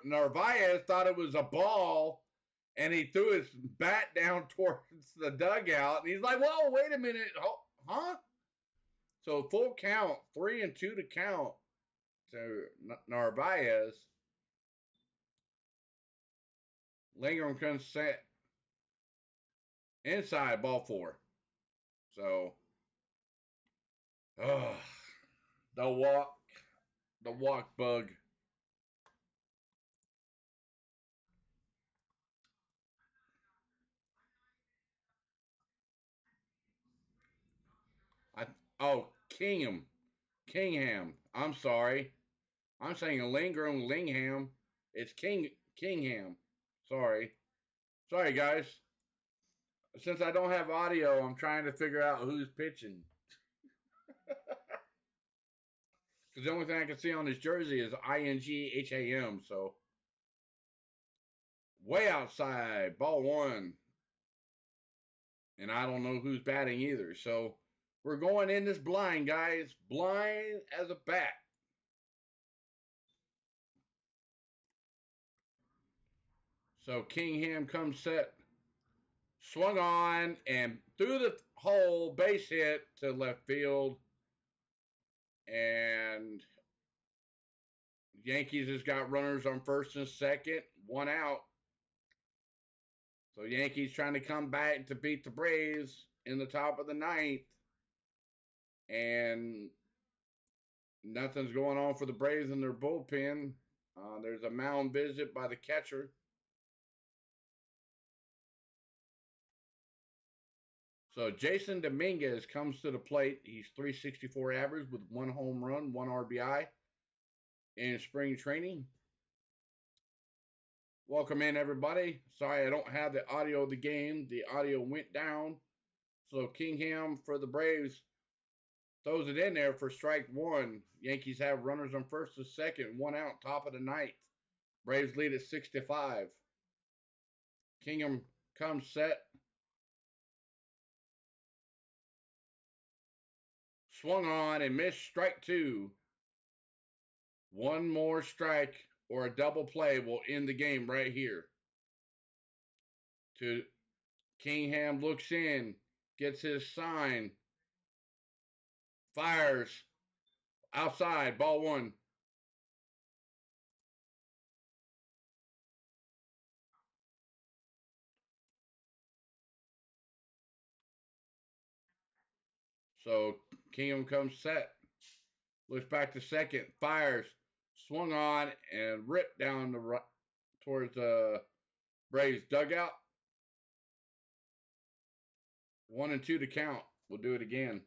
Narvaez thought it was a ball, and he threw his bat down towards the dugout. And he's like, whoa, wait a minute. Huh? So full count, 3-2 to count to Narvaez. Lindgren comes set inside, ball 4. So, the walk bug. Kingham. I'm sorry. I'm saying Lindgren, Lingham. It's Kingham. Sorry, guys. Since I don't have audio, I'm trying to figure out who's pitching. Because the only thing I can see on his jersey is INGHAM. So way outside, ball 1. And I don't know who's batting either. So we're going in this blind, guys. Blind as a bat. So Kingham comes set. Swung on and through the hole, base hit to left field. And Yankees has got runners on first and second, 1 out. So Yankees trying to come back to beat the Braves in the top of the 9th. And nothing's going on for the Braves in their bullpen. There's a mound visit by the catcher. So Jason Dominguez comes to the plate. He's .364 average with 1 home run, 1 RBI in spring training. Welcome in, everybody. Sorry I don't have the audio of the game. The audio went down. So Kingham for the Braves throws it in there for strike 1. Yankees have runners on first and second, 1 out, top of the 9th. Braves lead at 6-5. Kingham comes set. Swung on and missed, strike 2. 1 more strike or a double play will end the game right here. To Kingham looks in, gets his sign, fires, outside, ball 1. So Kingham comes set, looks back to second, fires, swung on and ripped down the right towards the Braves dugout. 1-2 to count. We'll do it again.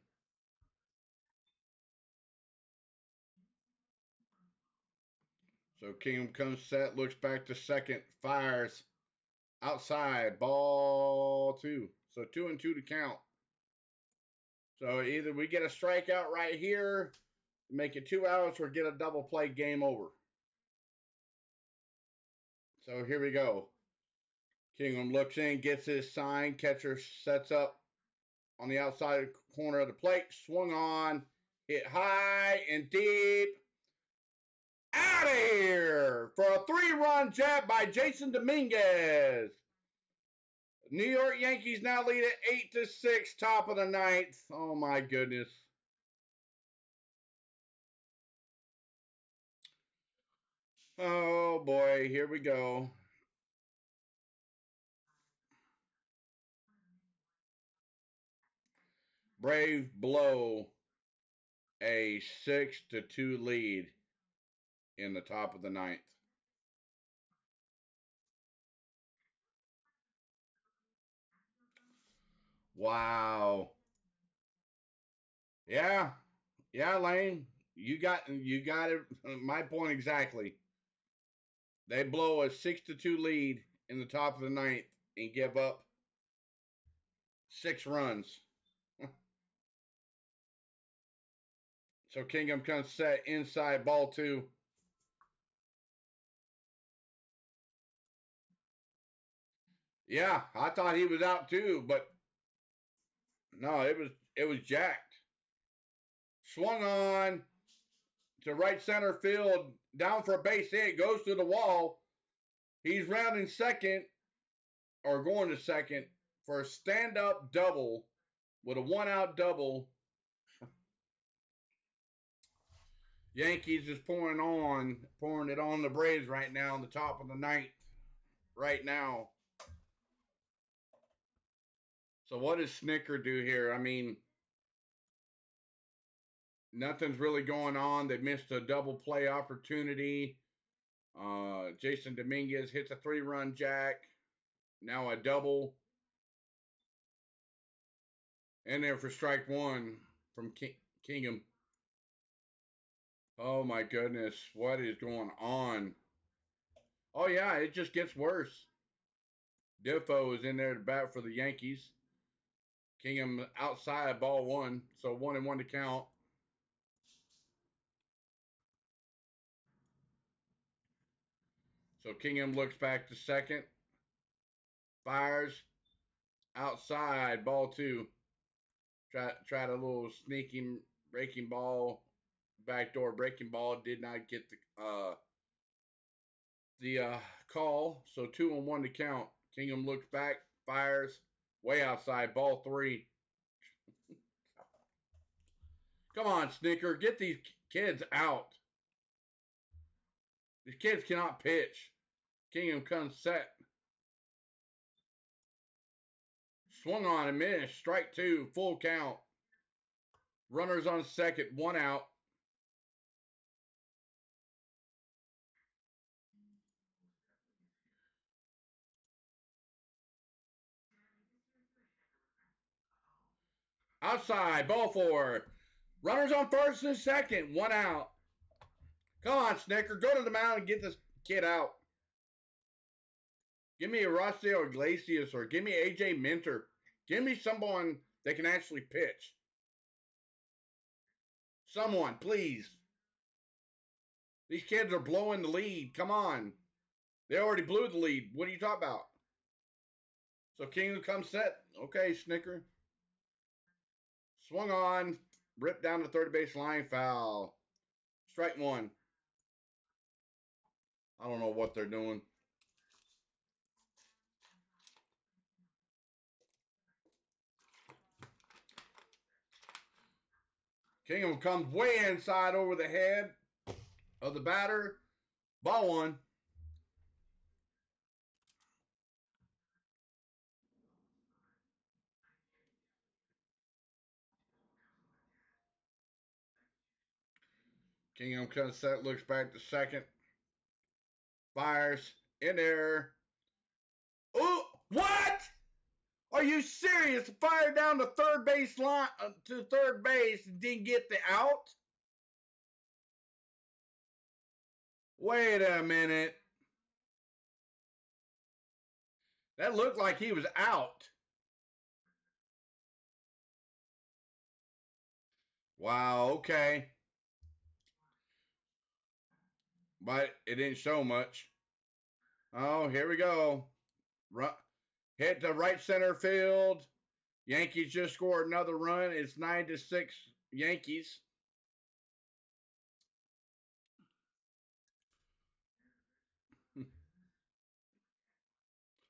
So Kingham comes set, looks back to second, fires, outside, ball 2. So 2-2 to count. So either we get a strikeout right here, make it 2 outs, or get a double play, game over. So here we go. Kingham looks in, gets his sign, catcher sets up on the outside corner of the plate, swung on, hit high and deep. Out of here for a 3-run jab by Jason Dominguez. New York Yankees now lead at 8-6, top of the 9th. Oh my goodness. Oh boy, here we go. Braves blow a 6-2 lead in the top of the 9th. Wow. Yeah, Lane. You got it. My point exactly. They blow a 6-2 lead in the top of the ninth and give up 6 runs. So Kingham comes set inside ball 2. Yeah, I thought he was out too, but no, it was jacked. Swung on to right center field, down for a base hit, goes to the wall. He's rounding second, or going to second, for a stand-up double with a 1-out double. Yankees is pouring it on the Braves right now on the top of the ninth right now. So what does Snicker do here? I mean, nothing's really going on. They missed a double play opportunity. Jason Dominguez hits a 3-run jack. Now a double. And there for strike 1 from Kingham. Oh my goodness, what is going on? Oh yeah, it just gets worse. Defoe is in there to bat for the Yankees. Kingham outside ball 1, so 1-1 to count. So Kingham looks back to second. Fires outside ball 2. Tried a little sneaking breaking ball, backdoor breaking ball. Did not get the call. So 2-1 to count. Kingham looks back, fires way outside ball 3. Come on, Snicker, get these kids out. These kids cannot pitch. Kingham comes set. Swung on and missed. Strike 2, full count. Runners on second, 1 out. Outside, ball 4. Runners on first and second, 1 out. Come on, Snicker, go to the mound and get this kid out. Give me a Rossio Iglesias or give me AJ Minter. Give me someone that can actually pitch. Someone, please. These kids are blowing the lead. Come on. They already blew the lead. What are you talking about? So Kingham comes set. Okay, Snicker. Swung on. Ripped down the third base line. Foul. Strike 1. I don't know what they're doing. Kingham comes way inside over the head of the batter. Ball 1. Kingham comes set, looks back to second. Fires in there. Oh, what? Are you serious? Fired down the third base line to third base and didn't get the out? Wait a minute. That looked like he was out. Wow, okay. But it didn't show much. Oh, here we go. Hit to right center field. Yankees just scored another run. It's 9-6 Yankees.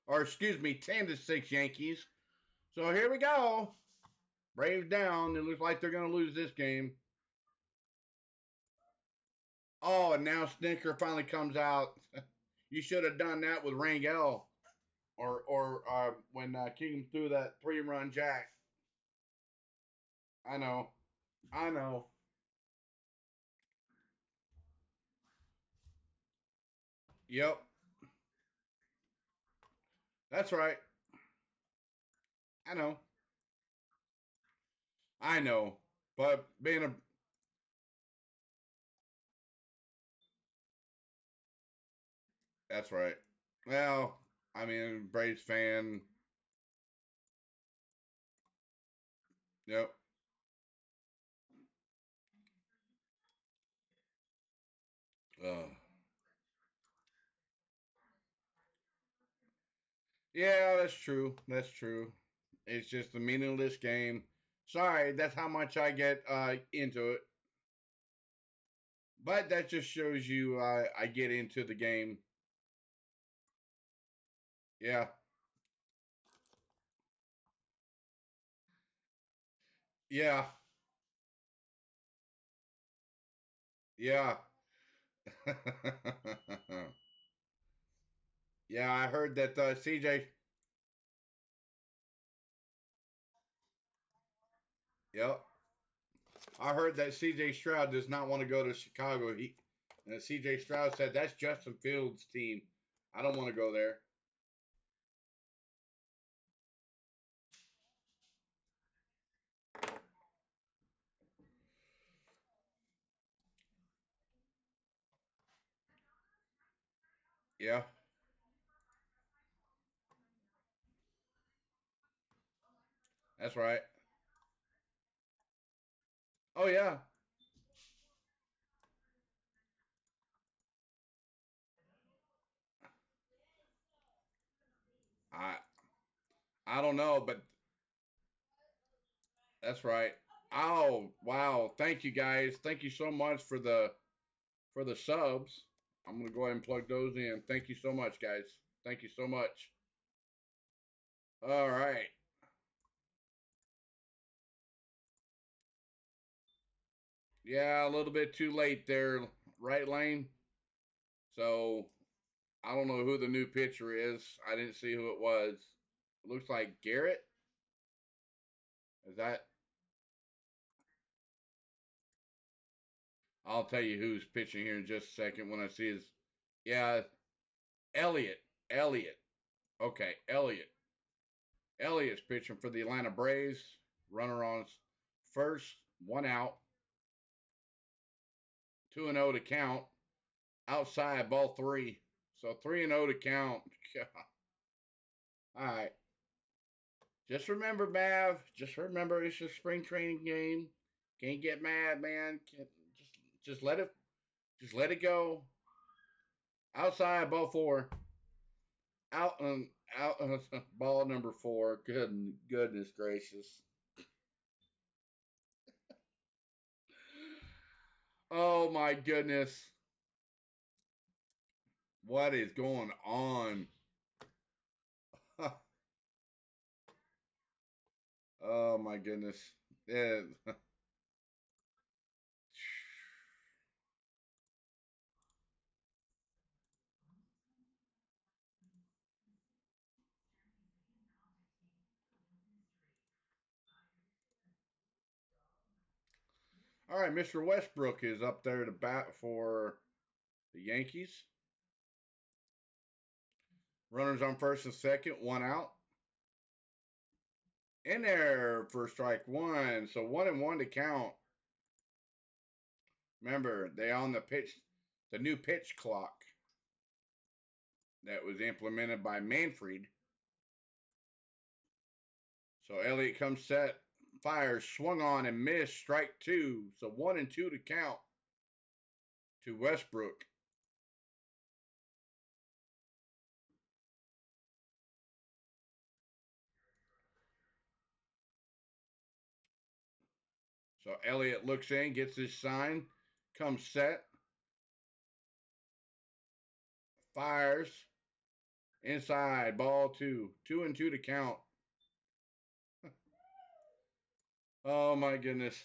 Or excuse me, 10-6 Yankees. So here we go. Braves down. It looks like they're going to lose this game. Oh, and now Snicker finally comes out. You should have done that with Rangel, or when Kingham threw that 3-run jack. I know. Yep, that's right. I know. I know. But being a That's right. Well, I mean, Braves fan. Yep. Uh, yeah, that's true. That's true. It's just a meaningless game. Sorry, that's how much I get into it. But that just shows you I get into the game. Yeah. Yeah. Yeah. Yeah, I heard that CJ. Yep. I heard that CJ Stroud does not want to go to Chicago. CJ Stroud said that's Justin Fields' team. I don't want to go there. Yeah. That's right. Oh yeah. I I don't know, but that's right. Oh wow! Thank you guys. Thank you so much for the subs. I'm gonna go ahead and plug those in. Thank you so much, guys. Thank you so much. All right. Yeah, a little bit too late there, right lane. So I don't know who the new pitcher is. I didn't see who it was. It looks like Garrett. Is that? I'll tell you who's pitching here in just a second when I see his. Yeah, Elliott. Elliott. Okay, Elliott. Elliott's pitching for the Atlanta Braves. Runner on first, one out, 2-0 to count. Outside, ball three. So 3-0 to count. All right. Just remember, Mav. Just remember, it's a spring training game. Can't get mad, man. Just let it. Just let it go. Outside, ball four. Out. Out. Ball number four. Goodness gracious. Oh my goodness. What is going on? Oh my goodness. Yeah. All right, Mr. Westbrook is up there to bat for the Yankees. Runners on first and second, one out. In there for strike one. So 1-1 to count. Remember, they on the new pitch clock that was implemented by Manfred. So Elliott comes set, fires, swung on and missed, strike two. So 1-2 to count to Westbrook. So Elliott looks in, gets his sign, comes set, fires, inside, ball two. 2-2 to count. Oh my goodness.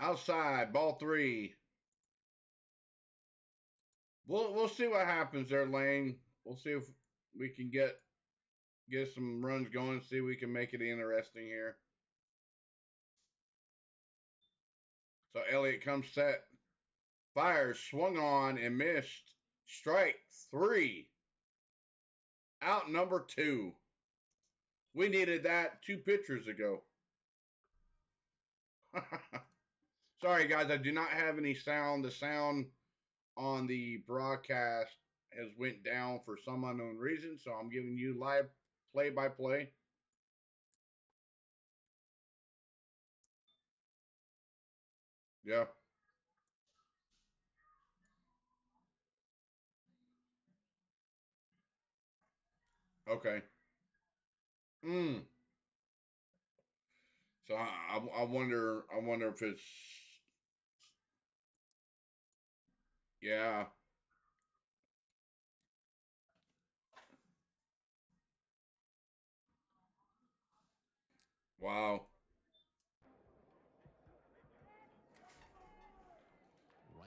Outside, ball three. We'll see what happens there, Lane. We'll see if we can get some runs going. See if we can make it interesting here. So Elliott comes set, fires, swung on and missed. Strike three. Out number two. We needed that 2 pitchers ago. Sorry, guys, I do not have any sound. The sound on the broadcast has went down for some unknown reason, so I'm giving you live play-by-play. Yeah. Okay. So I wonder if it's, yeah. Wow.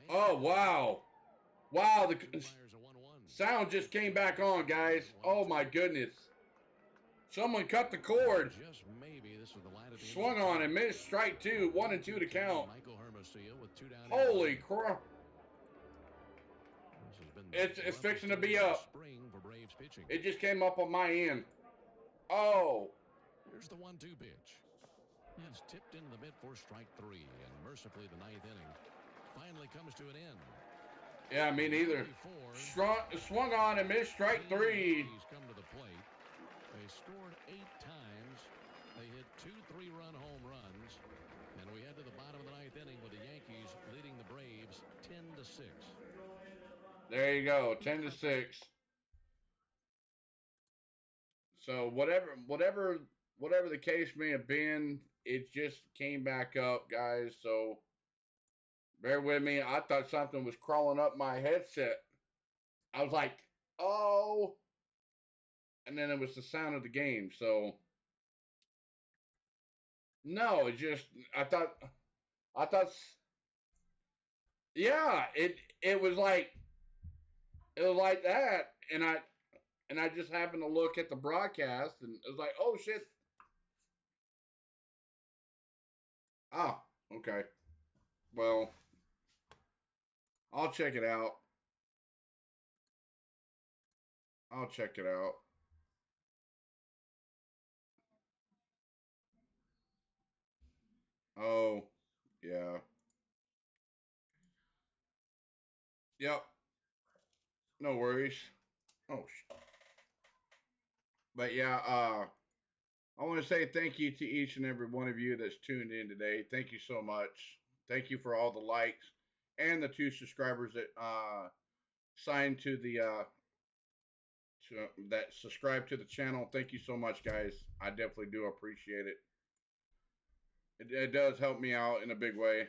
Oh, wow. Wow, the sound just came back on, guys. Oh my goodness. Someone cut the cord. Swung on and missed strike 2, 1-2 to count. Holy crap. It's fixing to be up. It just came up on my end. Oh. Here's the 1-2 pitch. It's tipped into the mid for strike 3, and mercifully the 9th inning finally comes to an end. Yeah, me neither. Swung on and missed strike 3. He's come to the plate. They scored 8 times. They hit 2 3-run home runs. And we head to the bottom of the 9th inning with the Yankees leading the Braves 10-6. There you go, 10-6. So whatever the case may have been, it just came back up, guys. So bear with me. I thought something was crawling up my headset. I was like, oh. And then it was the sound of the game. So no, it just I thought yeah, it was like that, and I just happened to look at the broadcast, and it was like, oh shit. Ah, okay. Well, I'll check it out. I'll check it out. Oh, yeah. Yep. No worries. Oh, but yeah, I want to say thank you to each and every one of you that's tuned in today. Thank you so much. Thank you for all the likes and the 2 subscribers that signed to the that subscribe to the channel. Thank you so much, guys. I definitely do appreciate it. It does help me out in a big way.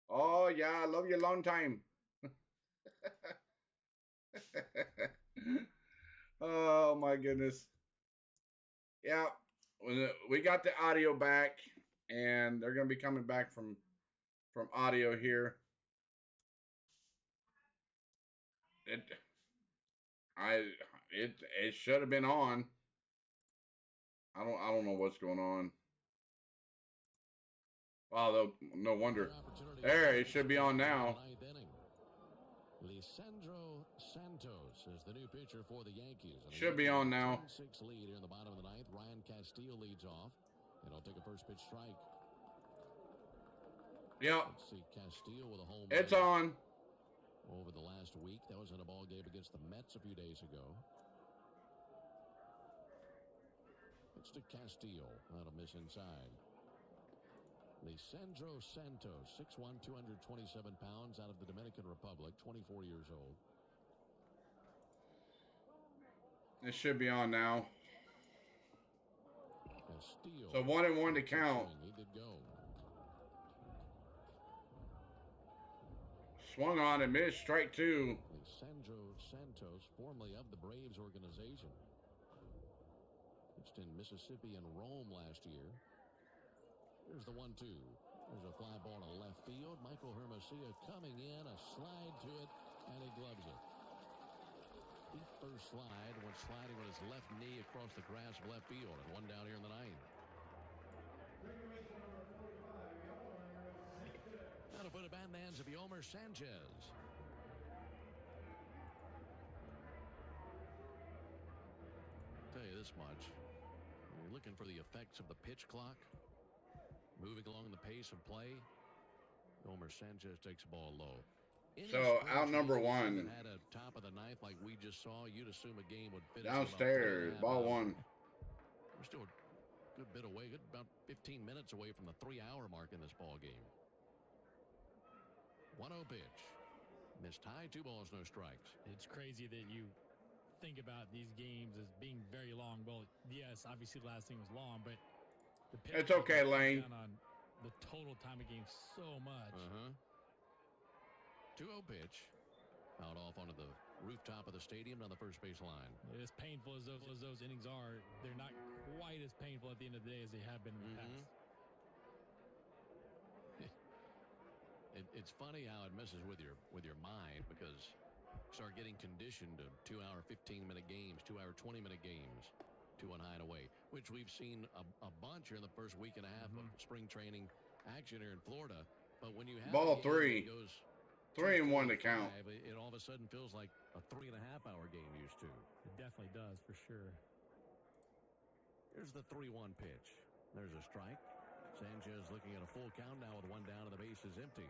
Oh yeah, I love you a long time. Oh my goodness. Yeah, we got the audio back, and they're gonna be coming back from audio here. It should have been on. I don't know what's going on. Wow, no wonder. There, it should be on now. Lisandro Santos is the new pitcher for the Yankees. Should be on now. 6 lead here in the bottom of the 9th. Ryan Castillo leads off, and he'll take a first pitch strike. Yep. Let's see, Castillo with a home It's run on. over the last week. That was in a ball game against the Mets a few days ago. It's to Castillo. That'll miss inside. Lisandro Santos, 6'1", 227 pounds, out of the Dominican Republic, 24 years old. It should be on now. Castillo. So 1-1 to count. He did go. Swung on and missed strike 2. Lisandro Santos, formerly of the Braves organization. Pitched in Mississippi and Rome last year. Here's the 1-2. There's a fly ball to left field. Michael Hermosillo coming in, a slide to it, and he gloves it. Deep first slide, went sliding with his left knee across the grass of left field, and 1 down here in the 9th. Now to put it back in the hands of Yomer Sanchez. I'll tell you this much. looking for the effects of the pitch clock. Moving along the pace of play. Homer Sanchez takes the ball low. So out number one. Had a top of the ninth like we just saw. You'd assume a game would finish downstairs. Ball one. We're still a good bit away, about 15 minutes away from the 3-hour mark in this ball game. 1-0 pitch. Missed high, 2 balls, no strikes. It's crazy that you think about these games as being very long. Well, yes, obviously the last thing was long, but the pitch it's okay, Lane. Down on the total time of game so much. 2-0 pitch. Out off onto the rooftop of the stadium on the first base line. As painful as those innings are, they're not quite as painful at the end of the day as they have been in the past. It's funny how it messes with your mind, because you start getting conditioned to 2-hour 15-minute games, 2-hour 20-minute games, 2-1 high and away, which we've seen a bunch here in the first week and a half of spring training action here in Florida. But when you have ball three, goes 3-1 to count, it all of a sudden feels like a 3.5-hour game used to. It definitely does, for sure. Here's the 3-1 pitch. There's a strike. Sanchez looking at a full count now with 1 down and the base is empty.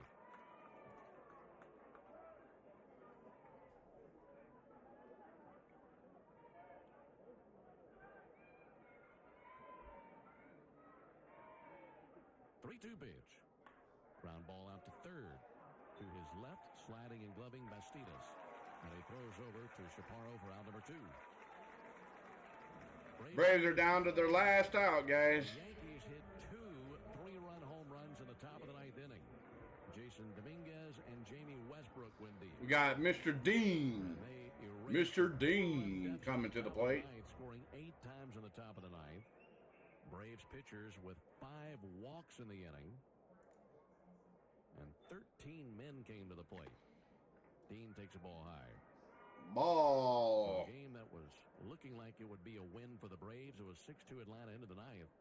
Three-two pitch. Ground ball out to third. To his left, sliding and gloving Bastidas. And he throws over to Chaparro for out number 2. Braves are down to their last out, guys. The Yankees hit 2 3-run home runs in the top of the 9th inning. Jason Dominguez and Jamie Westbrook win the. We got Mr. Dean. Mr. Dean coming to the plate. Scoring 8 times in the top of the 9th. Braves pitchers with 5 walks in the inning. And 13 men came to the plate. Dean takes a ball high. Ball. A game that was looking like it would be a win for the Braves. It was 6-2 Atlanta into the 9th.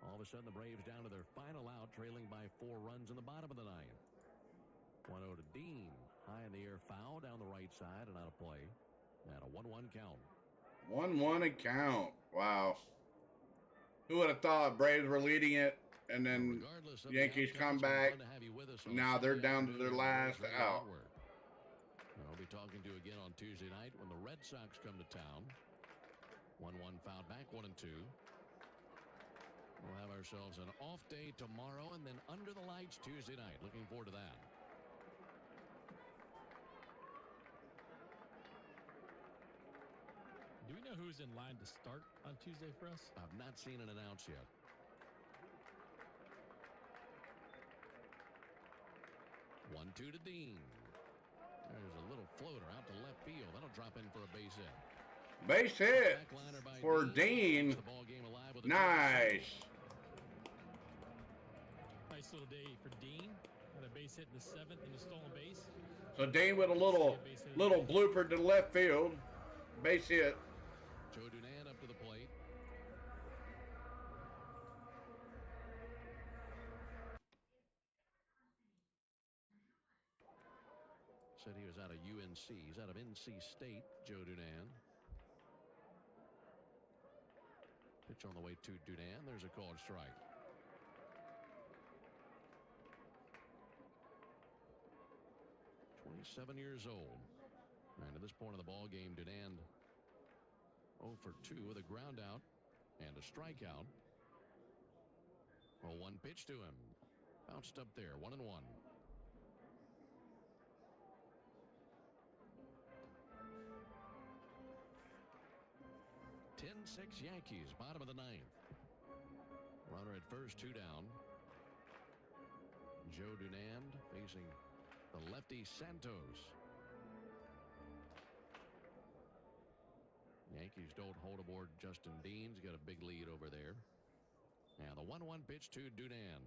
All of a sudden, the Braves down to their final out, trailing by 4 runs in the bottom of the 9th. 1-0 to Dean. High in the air, foul down the right side and out of play. And a 1-1 count. 1-1 count. Wow. Who would have thought Braves were leading it, and then Yankees come back. Now they're down to their last out. I'll be talking to you again on Tuesday night when the Red Sox come to town. 1-1 fouled back, 1-2. We'll have ourselves an off day tomorrow and then under the lights Tuesday night. Looking forward to that. Do we know who's in line to start on Tuesday for us? I've not seen it announced yet. One-two to Dean. There's a little floater out to left field. That'll drop in for a base hit. Base hit for Dean. Nice. Nice little day for Dean. Got a base hit in the 7th and a stolen base. So Dean with a little blooper to left field. Base hit. Joe Dunan up to the plate. Said he was out of UNC. He's out of NC State, Joe Dunan. Pitch on the way to Dunan. There's a called strike. "27 years old. And at this point of the ball game, Dunan 0 for 2 with a ground out and a strikeout. 0-1 pitch to him. Bounced up there, 1-1. Six Yankees, bottom of the 9th. Runner at first, 2 down. Joe Dunan facing the lefty Santos. Yankees don't hold aboard Justin Dean's got a big lead over there. And the 1-1 pitch to Dunan.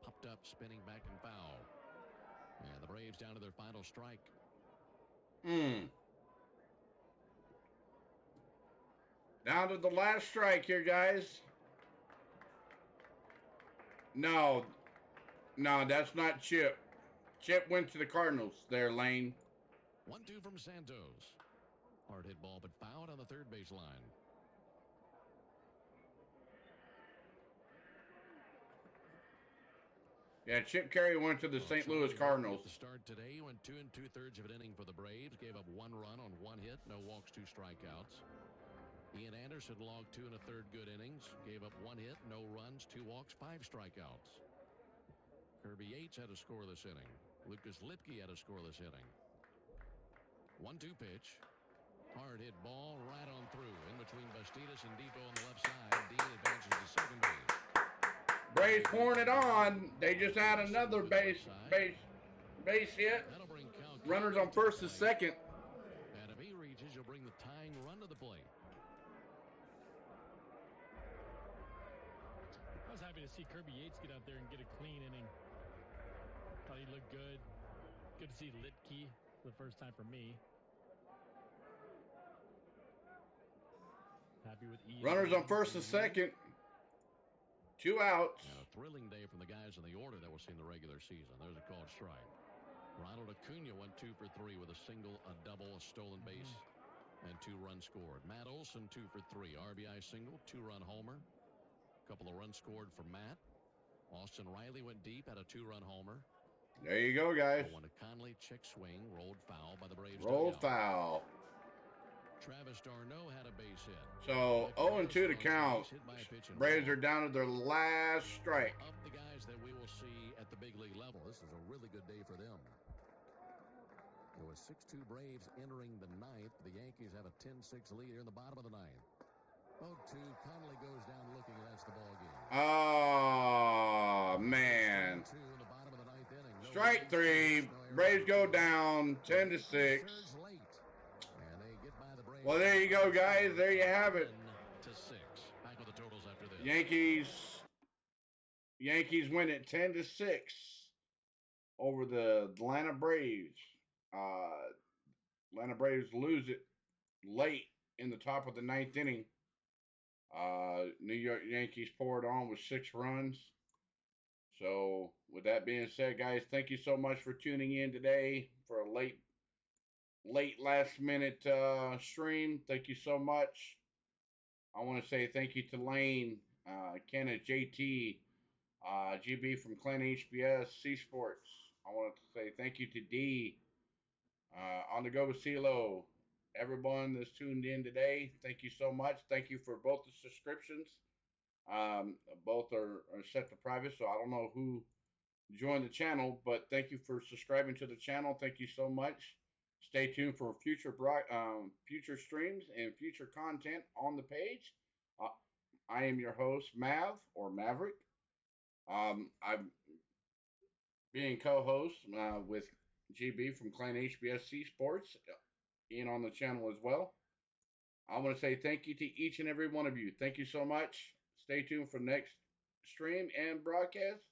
Popped up, spinning back and foul. And the Braves down to their final strike. Down to the last strike here, guys. No, that's not Chip. Chip went to the Cardinals there, Lane. 1-2 from Santos. Hard hit ball, but fouled on the third base line. Yeah, Chip Carey went to the St. Louis Cardinals. The start today went 2 2/3 of an inning for the Braves. Gave up 1 run on 1 hit, no walks, 2 strikeouts. Ian Anderson logged 2 1/3 good innings. Gave up 1 hit, no runs, 2 walks, 5 strikeouts. Kirby Yates had a scoreless inning. Lucas Lipke had a scoreless inning. 1-2 pitch. Hard hit ball right on through. In between Bastidas and Depot on the left side. Dean advances to second base. Braves pouring it on. They just had another base hit. Runners on first and second. And if he reaches, you'll bring the tying run to the plate. I was happy to see Kirby Yates get out there and get a clean inning. Thought he looked good. Good to see Litke for the first time for me. Happy with Ian. Runners on first and second. 2 outs. And a thrilling day from the guys in the order that we'll see in the regular season. There's a called strike. Ronald Acuna went 2 for 3 with a single, a double, a stolen base, and 2 runs scored. Matt Olson 2 for 3. RBI single, 2-run homer. A couple of runs scored for Matt. Austin Riley went deep, had a 2-run homer. There you go, guys. One to Conley, check swing, rolled foul by the Braves. Rolled foul. Travis d'Arnaud had a base hit. So 0-2 to count. Braves are down to their last strike. Of the guys that we will see at the big league level, this is a really good day for them. It was 6-2 Braves entering the ninth. The Yankees have a 10-6 lead here in the bottom of the ninth. 0-2. Conley goes down looking, and that's the ball game. Oh, man. Strike 3. Braves go down 10-6. Well, there you go, guys. There you have it. Back with the totals after this. Yankees win at 10-6 over the Atlanta Braves. Atlanta Braves lose it late in the top of the ninth inning. New York Yankees poured on with 6 runs. So, with that being said, guys, thank you so much for tuning in today for a late last minute stream. Thank you so much. I want to say thank you to Lane, Kenneth, JT, GB from ClanHBS, C Sports. I want to say thank you to D, on the go with CeeLo. Everyone that's tuned in today, thank you so much. Thank you for both the subscriptions. Both are set to private, so I don't know who joined the channel, but thank you for subscribing to the channel. Thank you so much. Stay tuned for future streams and future content on the page. I am your host, Mav, or Maverick. I'm being co-host with GB from ClanHBS C Sports, in on the channel as well. I want to say thank you to each and every one of you. Thank you so much. Stay tuned for next stream and broadcast.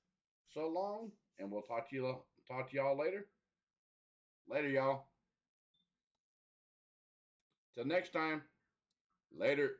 So long, and we'll talk to y'all later. Later, y'all. Till next time. Later.